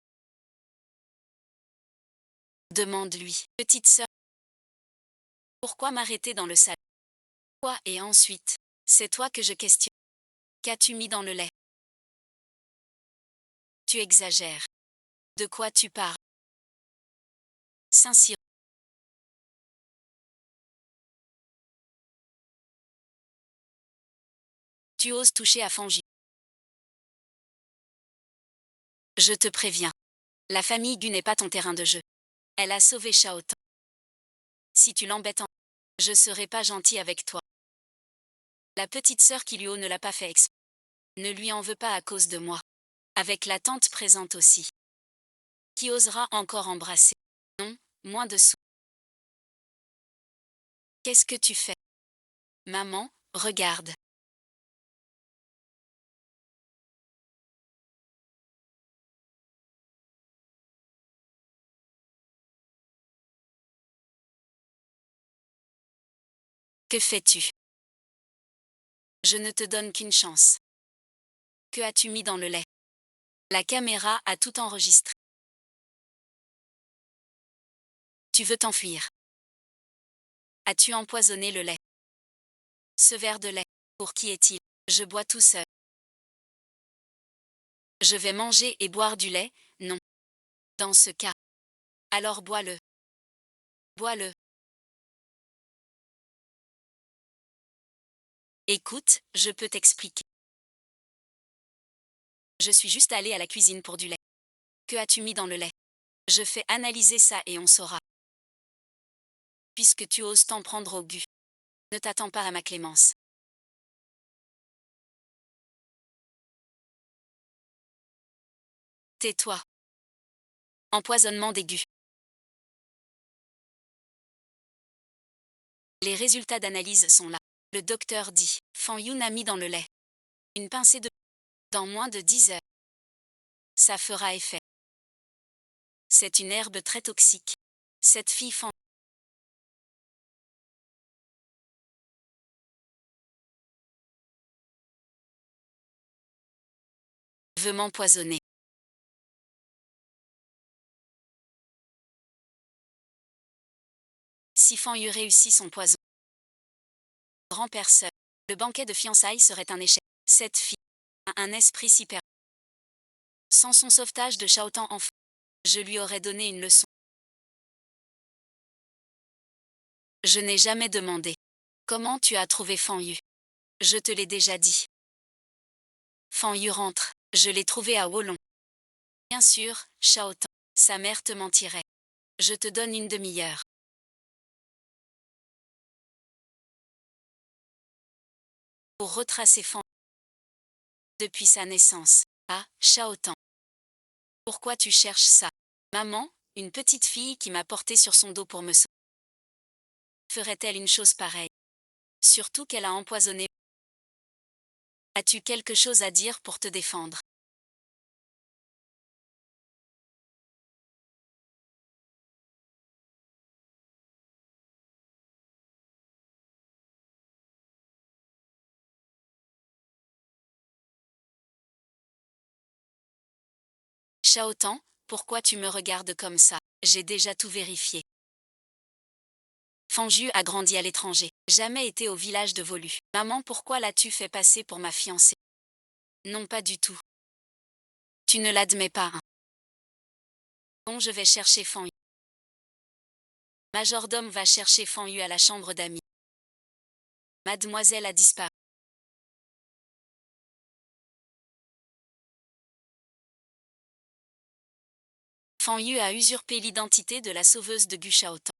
Demande-lui. Petite sœur. Pourquoi m'arrêter dans le salon? Quoi et ensuite? C'est toi que je questionne. Qu'as-tu mis dans le lait? Tu exagères. De quoi tu parles? Saint-Cyr. Tu oses toucher à Fangi. Je te préviens. La famille Gu n'est pas ton terrain de jeu. Elle a sauvé Shaotan. Si tu l'embêtes je serai pas gentil avec toi. La petite sœur Killuo ne l'a pas fait exprès. Ne lui en veux pas à cause de moi. Avec la tante présente aussi. Qui osera encore embrasser? Non, moins de sous. Qu'est-ce que tu fais? Maman, regarde. Que fais-tu? Je ne te donne qu'une chance. Que as-tu mis dans le lait? La caméra a tout enregistré. Tu veux t'enfuir. As-tu empoisonné le lait? Ce verre de lait, pour qui est-il? Je bois tout seul. Je vais manger et boire du lait, non. Dans ce cas. Alors bois-le. Bois-le. Écoute, je peux t'expliquer. Je suis juste allée à la cuisine pour du lait. Que as-tu mis dans le lait? Je fais analyser ça et on saura. Puisque tu oses t'en prendre au gu. Ne t'attends pas à ma clémence. Tais-toi. Empoisonnement d'aigu. Les résultats d'analyse sont là. Le docteur dit, Fan Yun a mis dans le lait. Une pincée de... Dans moins de 10 heures. Ça fera effet. C'est une herbe très toxique. Cette fille Fan veut m'empoisonner. Si Fan Yu réussit son poison. Grand-père seul. Le banquet de fiançailles serait un échec. Cette fille a un esprit si pervers. Sans son sauvetage de Shaotan enfant, je lui aurais donné une leçon. Je n'ai jamais demandé. Comment tu as trouvé Fan Yu? Je te l'ai déjà dit. Fan Yu rentre. Je l'ai trouvé à Wolong. Bien sûr, Shaotan. Sa mère te mentirait. Je te donne une demi-heure. Pour retracer Fan depuis sa naissance. Ah, Shaotan. Pourquoi tu cherches ça? Maman, une petite fille qui m'a porté sur son dos pour me sauver. Ferait-elle une chose pareille? Surtout qu'elle a empoisonné. As-tu quelque chose à dire pour te défendre? Shaotan, pourquoi tu me regardes comme ça? J'ai déjà tout vérifié. Fan Yu a grandi à l'étranger. Jamais été au village de Volu. Maman, pourquoi l'as-tu fait passer pour ma fiancée? Non, pas du tout. Tu ne l'admets pas, hein? Bon, je vais chercher Fan Yu. Majordome va chercher Fan Yu à la chambre d'amis. Mademoiselle a disparu. Fan Yu a usurpé l'identité de la sauveuse de Gu Shaotan.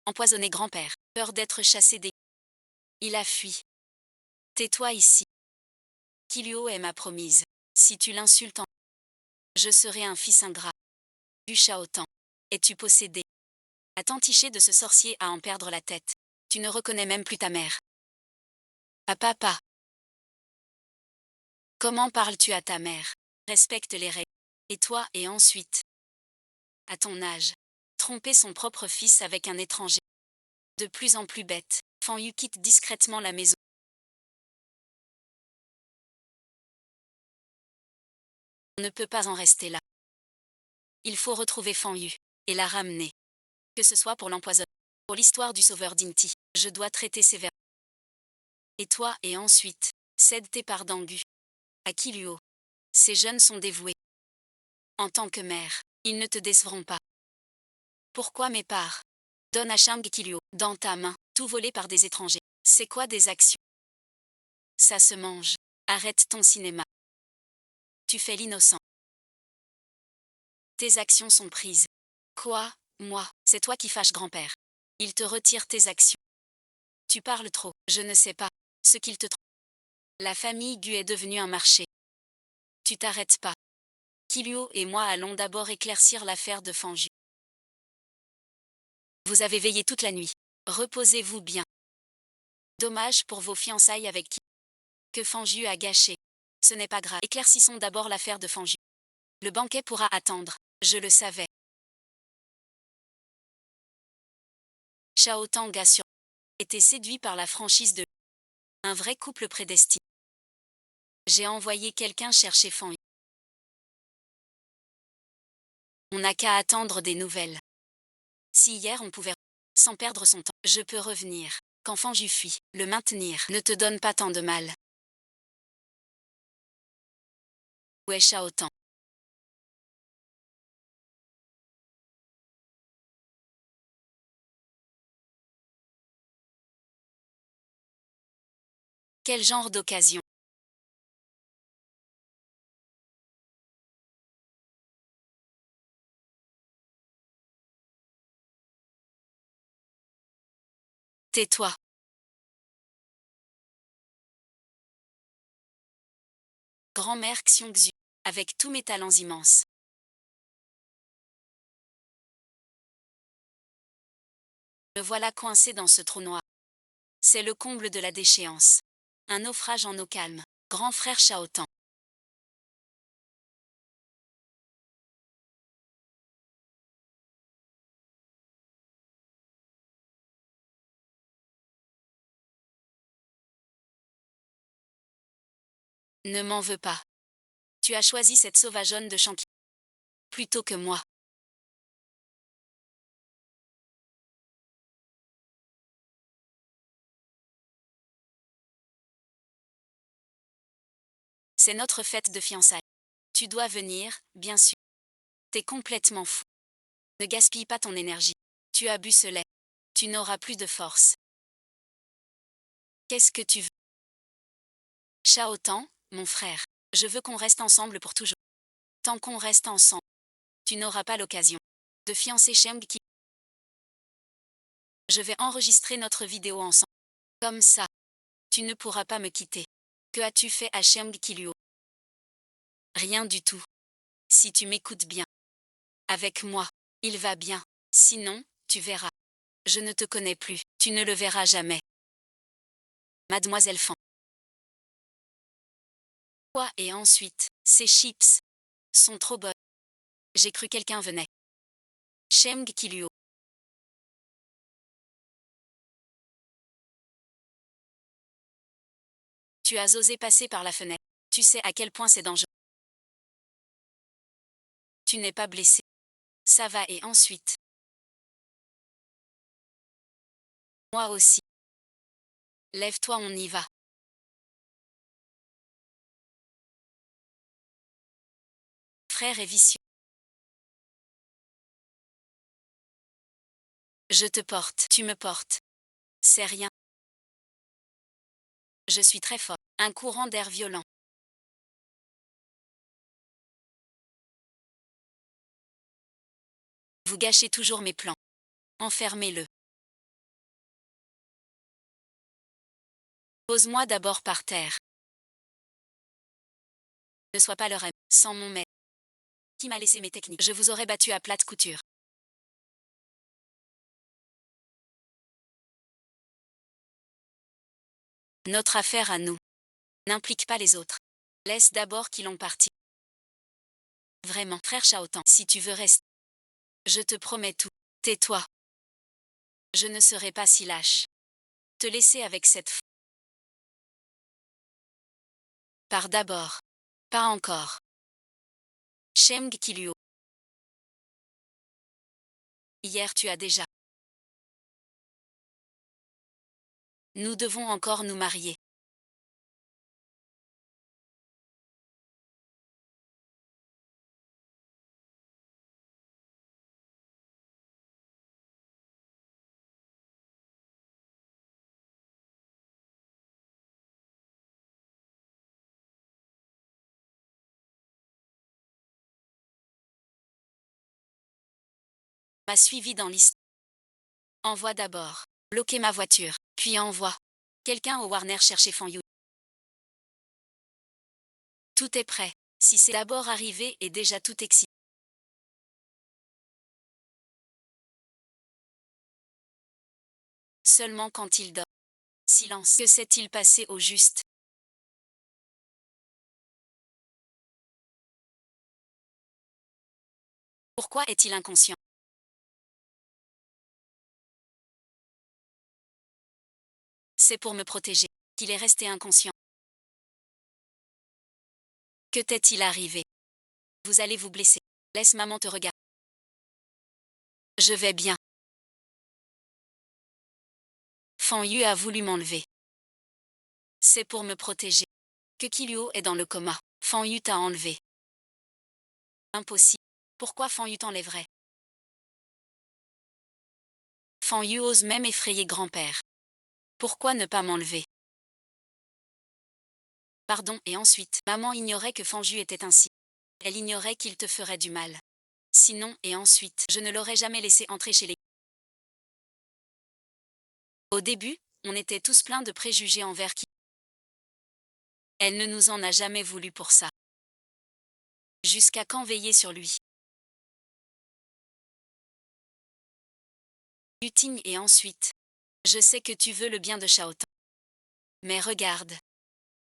Empoisonné grand-père. Peur d'être chassé des... Il a fui. Tais-toi ici. Kilio est ma promise. Si tu l'insultes en... Je serai un fils ingrat. Gu Shaotan. Es-tu possédé? À t'enticher de ce sorcier à en perdre la tête. Tu ne reconnais même plus ta mère. Ah papa. Comment parles-tu à ta mère? Respecte les règles. Et toi, et ensuite? À ton âge. Tromper son propre fils avec un étranger. De plus en plus bête, Fan Yu quitte discrètement la maison. On ne peut pas en rester là. Il faut retrouver Fan Yu. Et la ramener. Que ce soit pour l'empoisonnement. Pour l'histoire du sauveur d'Inti. Je dois traiter sévèrement. Et toi, et ensuite? Cède tes parts d'Angu. À Kiluo. Ces jeunes sont dévoués. En tant que mère, ils ne te décevront pas. Pourquoi mes parts? Donne à Shang Kiluo, dans ta main, tout volé par des étrangers. C'est quoi des actions? Ça se mange. Arrête ton cinéma. Tu fais l'innocent. Tes actions sont prises. Quoi? Moi? C'est toi qui fâches grand-père. Il te retire tes actions. Tu parles trop. Je ne sais pas ce qu'il te... La famille Gu est devenue un marché. Tu t'arrêtes pas. Kiluo et moi allons d'abord éclaircir l'affaire de Fan Yu. Vous avez veillé toute la nuit. Reposez-vous bien. Dommage pour vos fiançailles avec qui que Fan Yu a gâché. Ce n'est pas grave. Éclaircissons d'abord l'affaire de Fan Yu. Le banquet pourra attendre. Je le savais. Shao Tang a été séduit par la franchise de un vrai couple prédestiné. J'ai envoyé quelqu'un chercher Fan Yu. On n'a qu'à attendre des nouvelles. Si hier on pouvait, sans perdre son temps, je peux revenir. Quand Fan Yu fuit, le maintenir ne te donne pas tant de mal. Où est Shaotan? Quel genre d'occasion? Tais-toi. Grand-mère Xiongxu. Avec tous mes talents immenses. Me voilà coincé dans ce trou noir. C'est le comble de la déchéance. Un naufrage en eau calme. Grand frère Shaotan. Ne m'en veux pas. Tu as choisi cette sauvageonne de Shanqi plutôt que moi. C'est notre fête de fiançailles. Tu dois venir, bien sûr. T'es complètement fou. Ne gaspille pas ton énergie. Tu as bu ce lait. Tu n'auras plus de force. Qu'est-ce que tu veux? Shaotan, mon frère. Je veux qu'on reste ensemble pour toujours. Tant qu'on reste ensemble, tu n'auras pas l'occasion de fiancer Shang-Ki. Je vais enregistrer notre vidéo ensemble. Comme ça, tu ne pourras pas me quitter. Que as-tu fait à Shang-Ki? Rien du tout. Si tu m'écoutes bien. Avec moi, il va bien. Sinon, tu verras. Je ne te connais plus. Tu ne le verras jamais. Mademoiselle Fan. Quoi et ensuite, ces chips sont trop bonnes. J'ai cru quelqu'un venait. Shang-Ki. Tu as osé passer par la fenêtre. Tu sais à quel point c'est dangereux. Tu n'es pas blessé. Ça va et ensuite. Moi aussi. Lève-toi, on y va. Frère est vicieux. Je te porte. Tu me portes. C'est rien. Je suis très fort. Un courant d'air violent. Vous gâchez toujours mes plans. Enfermez-le. Pose-moi d'abord par terre. Ne sois pas leur ami. Sans mon maître. Qui m'a laissé mes techniques? Je vous aurais battu à plate couture. Notre affaire à nous n'implique pas les autres. Laisse d'abord qu'ils ont parti. Vraiment, frère Shaotan, si tu veux rester, je te promets tout. Tais-toi. Je ne serai pas si lâche. Te laisser avec cette Pars d'abord. Pas encore. Shang-Ki. Hier tu as déjà. Nous devons encore nous marier. M'a suivi dans l'histoire. Envoie d'abord. Bloquer ma voiture. Puis envoie. Quelqu'un au Warner chercher Fan Yu. Tout est prêt. Si c'est d'abord arrivé et déjà tout excité. Seulement quand il dort. Silence. Que s'est-il passé au juste? Pourquoi est-il inconscient? C'est pour me protéger qu'il est resté inconscient. Que t'est-il arrivé? Vous allez vous blesser. Laisse maman te regarder. Je vais bien. Fan Yu a voulu m'enlever. C'est pour me protéger. Que Killuo est dans le coma. Fan Yu t'a enlevé. Impossible. Pourquoi Fan Yu t'enlèverait? Fan Yu ose même effrayer grand-père. Pourquoi ne pas m'enlever? Pardon, et ensuite, maman ignorait que Fan Yu était ainsi. Elle ignorait qu'il te ferait du mal. Sinon, et ensuite, je ne l'aurais jamais laissé entrer chez les... Au début, on était tous pleins de préjugés envers qui. Elle ne nous en a jamais voulu pour ça. Jusqu'à quand veiller sur lui? Yuting et ensuite. Je sais que tu veux le bien de Shaotan. Mais regarde.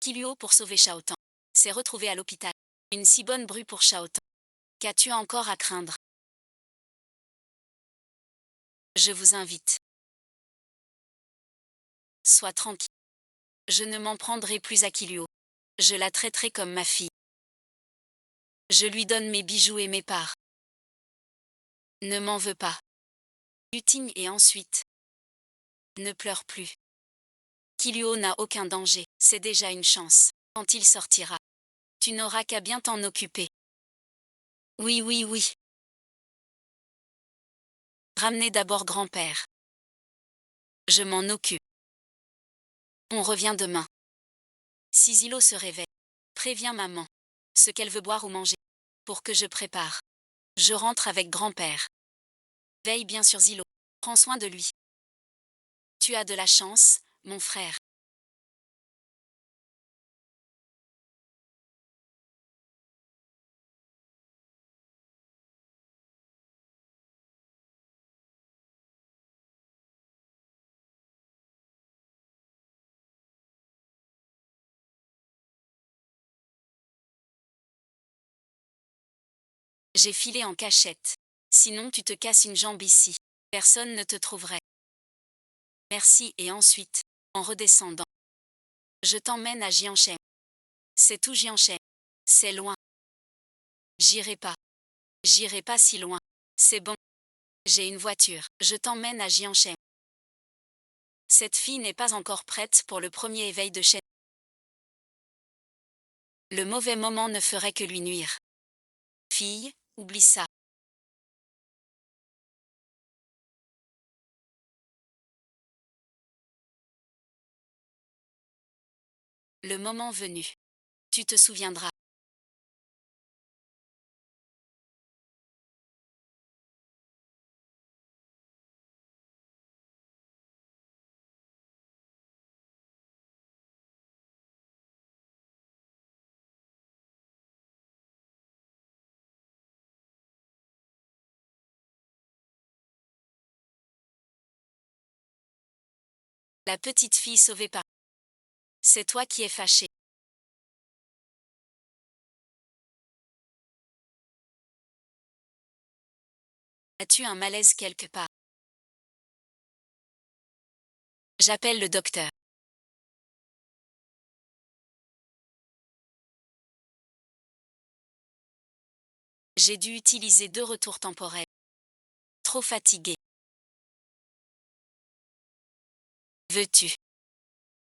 Kiluo pour sauver Shaotan. S'est retrouvé à l'hôpital. Une si bonne bru pour Shaotan. Qu'as-tu encore à craindre? Je vous invite. Sois tranquille. Je ne m'en prendrai plus à Kiluo. Je la traiterai comme ma fille. Je lui donne mes bijoux et mes parts. Ne m'en veux pas. Yuting et ensuite. Ne pleure plus. Kiluo n'a aucun danger, c'est déjà une chance. Quand il sortira, tu n'auras qu'à bien t'en occuper. Oui, oui, oui. Ramenez d'abord grand-père. Je m'en occupe. On revient demain. Si Zilo se réveille, préviens maman. Ce qu'elle veut boire ou manger. Pour que je prépare. Je rentre avec grand-père. Veille bien sur Zilo. Prends soin de lui. Tu as de la chance, mon frère. J'ai filé en cachette. Sinon tu te casses une jambe ici. Personne ne te trouverait. Merci et ensuite, en redescendant. Je t'emmène à Jianshen. C'est tout Jianshen. C'est loin. J'irai pas. J'irai pas si loin. C'est bon. J'ai une voiture. Je t'emmène à Jianshen. Cette fille n'est pas encore prête pour le premier éveil de Shen. Le mauvais moment ne ferait que lui nuire. Fille, oublie ça. Le moment venu. Tu te souviendras. La petite fille sauvée par. C'est toi qui es fâché. As-tu un malaise quelque part? J'appelle le docteur. J'ai dû utiliser 2 retours temporels. Trop fatigué. Veux-tu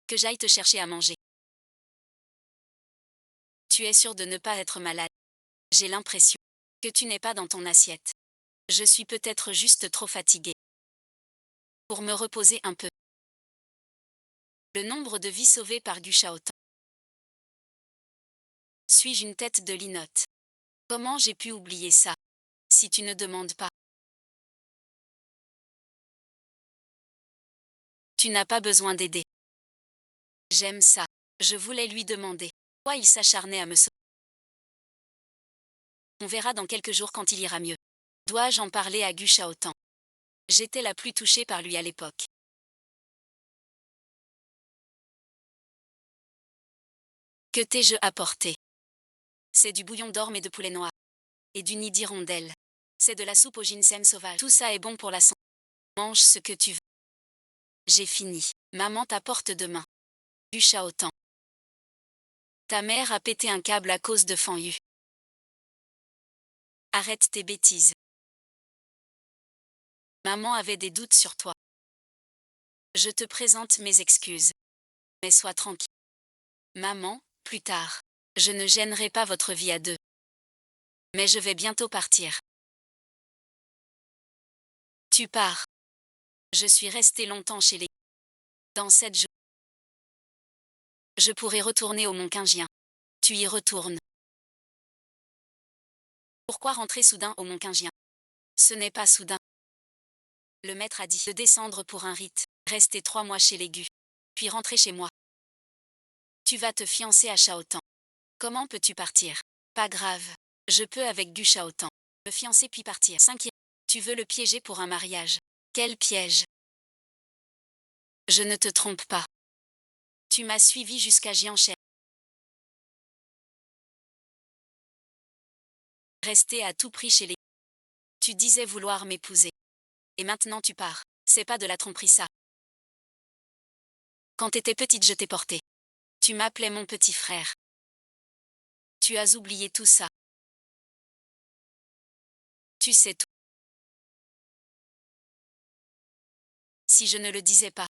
que j'aille te chercher à manger? Tu es sûr de ne pas être malade? J'ai l'impression que tu n'es pas dans ton assiette. Je suis peut-être juste trop fatigué. Pour me reposer un peu. Le nombre de vies sauvées par Gu Shaotan. Suis-je une tête de linotte? Comment j'ai pu oublier ça? Si tu ne demandes pas. Tu n'as pas besoin d'aider. J'aime ça. Je voulais lui demander. Pourquoi il s'acharnait à me sauver? On verra dans quelques jours quand il ira mieux. Dois-je en parler à Gu Shaotan? J'étais la plus touchée par lui à l'époque. Que t'ai-je apporté? C'est du bouillon d'orme et de poulet noir. Et du nid d'hirondelle. C'est de la soupe au ginseng sauvage. Tout ça est bon pour la santé. Mange ce que tu veux. J'ai fini. Maman t'apporte demain. Du Shaotan. Ta mère a pété un câble à cause de Fan Yu. Arrête tes bêtises. Maman avait des doutes sur toi. Je te présente mes excuses. Mais sois tranquille. Maman, plus tard. Je ne gênerai pas votre vie à deux. Mais je vais bientôt partir. Tu pars. Je suis resté longtemps chez les... Dans cette journée. Je pourrais retourner au Mont Quingien. Tu y retournes. Pourquoi rentrer soudain au Mont Quingien? Ce n'est pas soudain. Le maître a dit de descendre pour un rite, rester 3 mois chez les Gu, puis rentrer chez moi. Tu vas te fiancer à Shaotan. Comment peux-tu partir? Pas grave. Je peux avec Gu Shaotan. Me fiancer puis partir. 5. Tu veux le piéger pour un mariage. Quel piège? Je ne te trompe pas. Tu m'as suivi jusqu'à Jianchen. Rester à tout prix chez les... Tu disais vouloir m'épouser. Et maintenant tu pars. C'est pas de la tromperie ça. Quand t'étais petite je t'ai porté. Tu m'appelais mon petit frère. Tu as oublié tout ça. Tu sais tout. Si je ne le disais pas.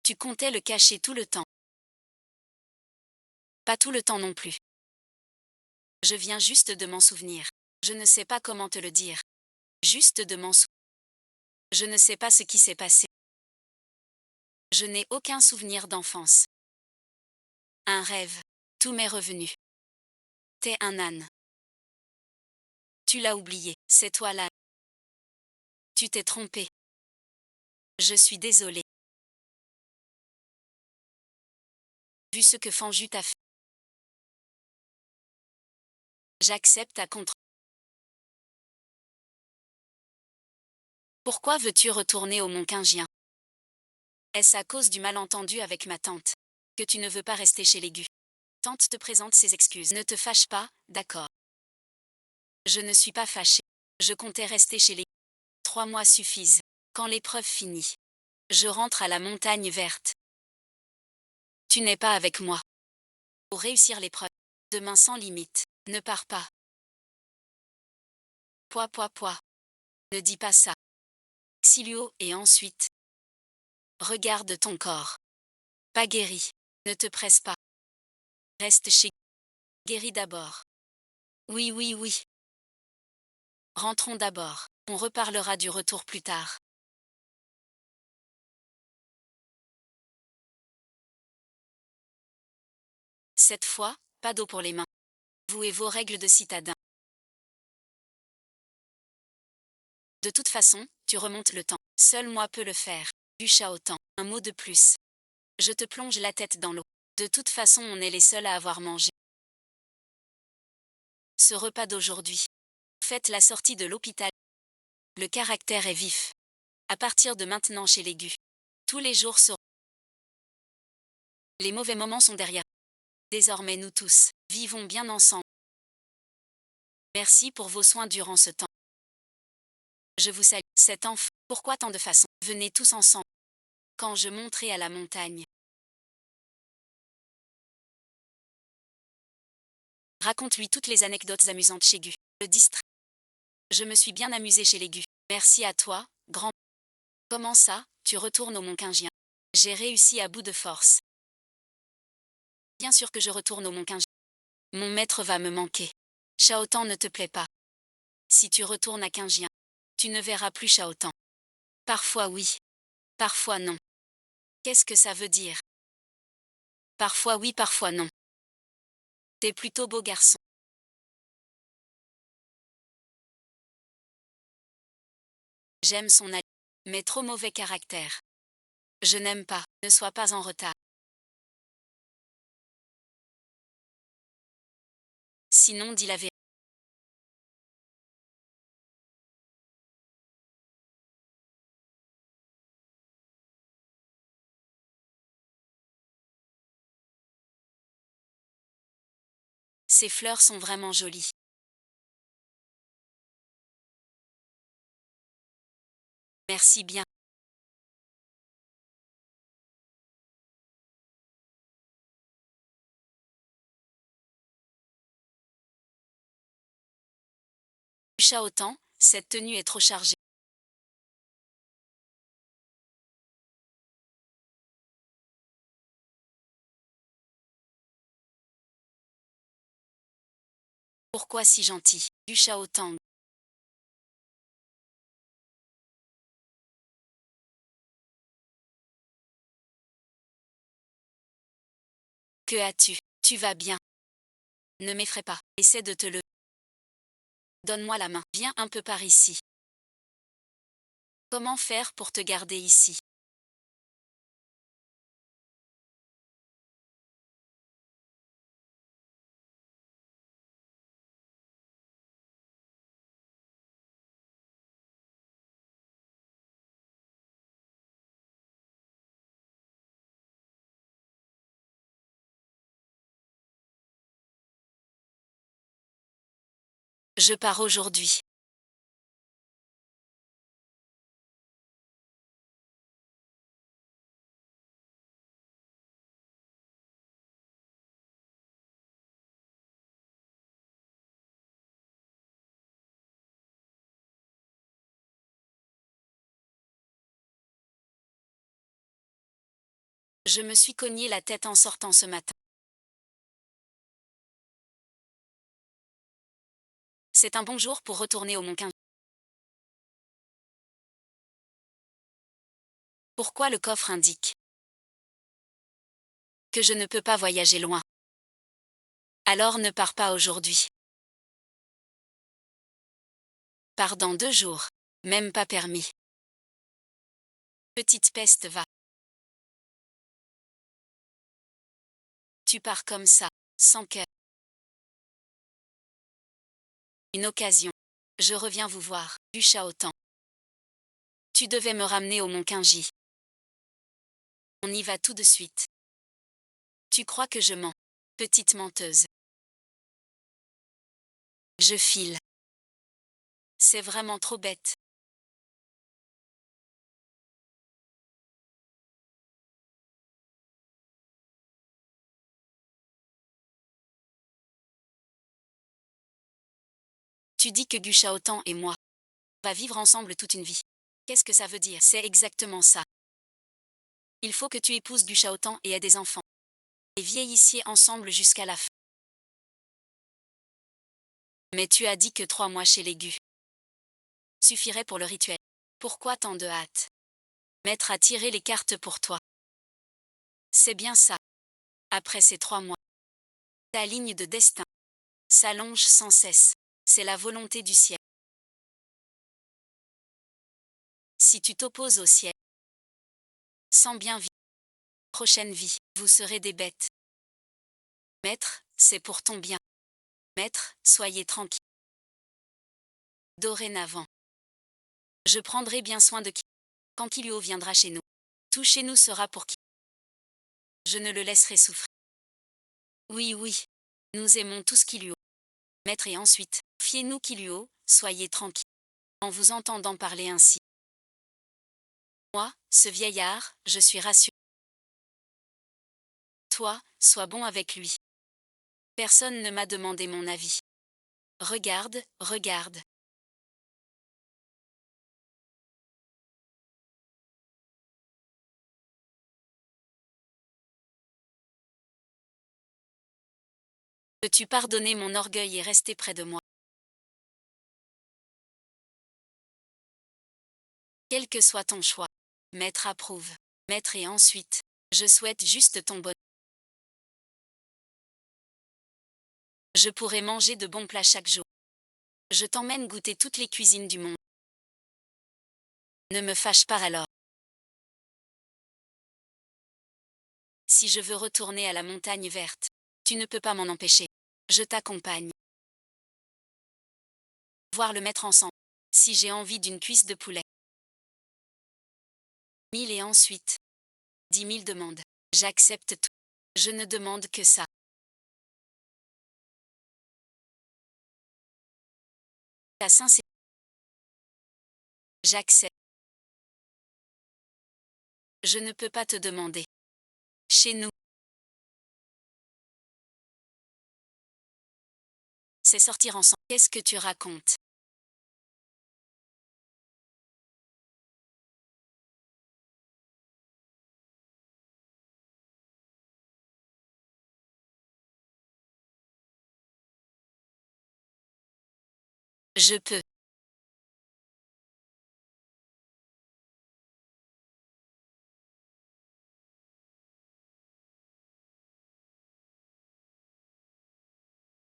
Tu comptais le cacher tout le temps. Pas tout le temps non plus. Je viens juste de m'en souvenir. Je ne sais pas comment te le dire. Juste de m'en souvenir. Je ne sais pas ce qui s'est passé. Je n'ai aucun souvenir d'enfance. Un rêve. Tout m'est revenu. T'es un âne. Tu l'as oublié, c'est toi l'âne. Tu t'es trompé. Je suis désolée. Vu ce que Fanju t'a fait. J'accepte à contre. Pourquoi veux-tu retourner au Mont Quingien? Est-ce à cause du malentendu avec ma tante que tu ne veux pas rester chez les Gu? Tante te présente ses excuses. Ne te fâche pas, d'accord. Je ne suis pas fâchée. Je comptais rester chez les Gu. 3 mois suffisent. Quand l'épreuve finit, je rentre à la montagne verte. Tu n'es pas avec moi. Pour réussir l'épreuve, demain sans limite, ne pars pas. Poids. Ne dis pas ça. Xilio et ensuite. Regarde ton corps. Pas guéri. Ne te presse pas. Reste chez. Guéris d'abord. Oui. Rentrons d'abord. On reparlera du retour plus tard. Cette fois, pas d'eau pour les mains. Vous et vos règles de citadin. De toute façon, tu remontes le temps. Seul moi peux le faire. Du Shaotan. Un mot de plus. Je te plonge la tête dans l'eau. De toute façon, on est les seuls à avoir mangé ce repas d'aujourd'hui. Faites la sortie de l'hôpital. Le caractère est vif. À partir de maintenant chez les Gu. Tous les jours seront. Les mauvais moments sont derrière. Désormais nous tous, vivons bien ensemble. Merci pour vos soins durant ce temps. Je vous salue. Cet enfant, pourquoi tant de façons? Venez tous ensemble. Quand je monterai à la montagne. Raconte-lui toutes les anecdotes amusantes chez Gu. Le distrait. Je me suis bien amusée chez les Gu. Merci à toi, grand. Comment ça, tu retournes au Mont Quingien? J'ai réussi à bout de force. Bien sûr que je retourne au Mont Quingien. Mon maître va me manquer. Shaotan ne te plaît pas. Si tu retournes à Quingien, tu ne verras plus Shaotan. Parfois oui. Parfois non. Qu'est-ce que ça veut dire? Parfois oui, parfois non. T'es plutôt beau garçon. J'aime son allure, mais trop mauvais caractère. Je n'aime pas, ne sois pas en retard. Sinon dis la vérité. Ces fleurs sont vraiment jolies. Merci bien. Shaotan, cette tenue est trop chargée. Pourquoi si gentil? Du Shao Tang. Que as-tu? Tu vas bien. Ne m'effraie pas. Essaie de te lever. Donne-moi la main. Viens un peu par ici. Comment faire pour te garder ici? Je pars aujourd'hui. Je me suis cogné la tête en sortant ce matin. C'est un bon jour pour retourner au Mont Quingy. Pourquoi le coffre indique que je ne peux pas voyager loin? Alors ne pars pas aujourd'hui. Pars dans 2 jours. Même pas permis. Petite peste va. Tu pars comme ça, sans cœur. Une occasion. Je reviens vous voir, du Chaotan. Tu devais me ramener au Mont Quingy. On y va tout de suite. Tu crois que je mens? Petite menteuse. Je file. C'est vraiment trop bête. Tu dis que Gu Chaotan et moi va vivre ensemble toute une vie. Qu'est-ce que ça veut dire? C'est exactement ça. Il faut que tu épouses Gu Chaotan et aies des enfants. Et vieillissiez ensemble jusqu'à la fin. Mais tu as dit que 3 mois chez les Gu suffirait pour le rituel. Pourquoi tant de hâte? Maître a tiré les cartes pour toi. C'est bien ça. Après ces 3 mois, ta ligne de destin s'allonge sans cesse. C'est la volonté du ciel. Si tu t'opposes au ciel, sans bien vivre, prochaine vie, vous serez des bêtes. Maître, c'est pour ton bien. Maître, soyez tranquille. Dorénavant, je prendrai bien soin de qui. Quand Kiluo viendra chez nous, tout chez nous sera pour qui. Je ne le laisserai souffrir. Oui, oui, nous aimons tous Kiluo. Maître et ensuite, fiez-nous Kiluo, soyez tranquille. En vous entendant parler ainsi. Moi, ce vieillard, je suis rassuré. Toi, sois bon avec lui. Personne ne m'a demandé mon avis. Regarde, regarde. Peux-tu pardonner mon orgueil et rester près de moi? Quel que soit ton choix. Maître approuve. Maître et ensuite, je souhaite juste ton bonheur. Je pourrai manger de bons plats chaque jour. Je t'emmène goûter toutes les cuisines du monde. Ne me fâche pas alors. Si je veux retourner à la montagne verte, tu ne peux pas m'en empêcher. Je t'accompagne. Voir le mettre ensemble. Si j'ai envie d'une cuisse de poulet. 1000 et ensuite. 10 000 demandes. J'accepte tout. Je ne demande que ça. Ta sincérité. J'accepte. Je ne peux pas te demander. Chez nous. C'est sortir ensemble. Qu'est-ce que tu racontes? Je peux.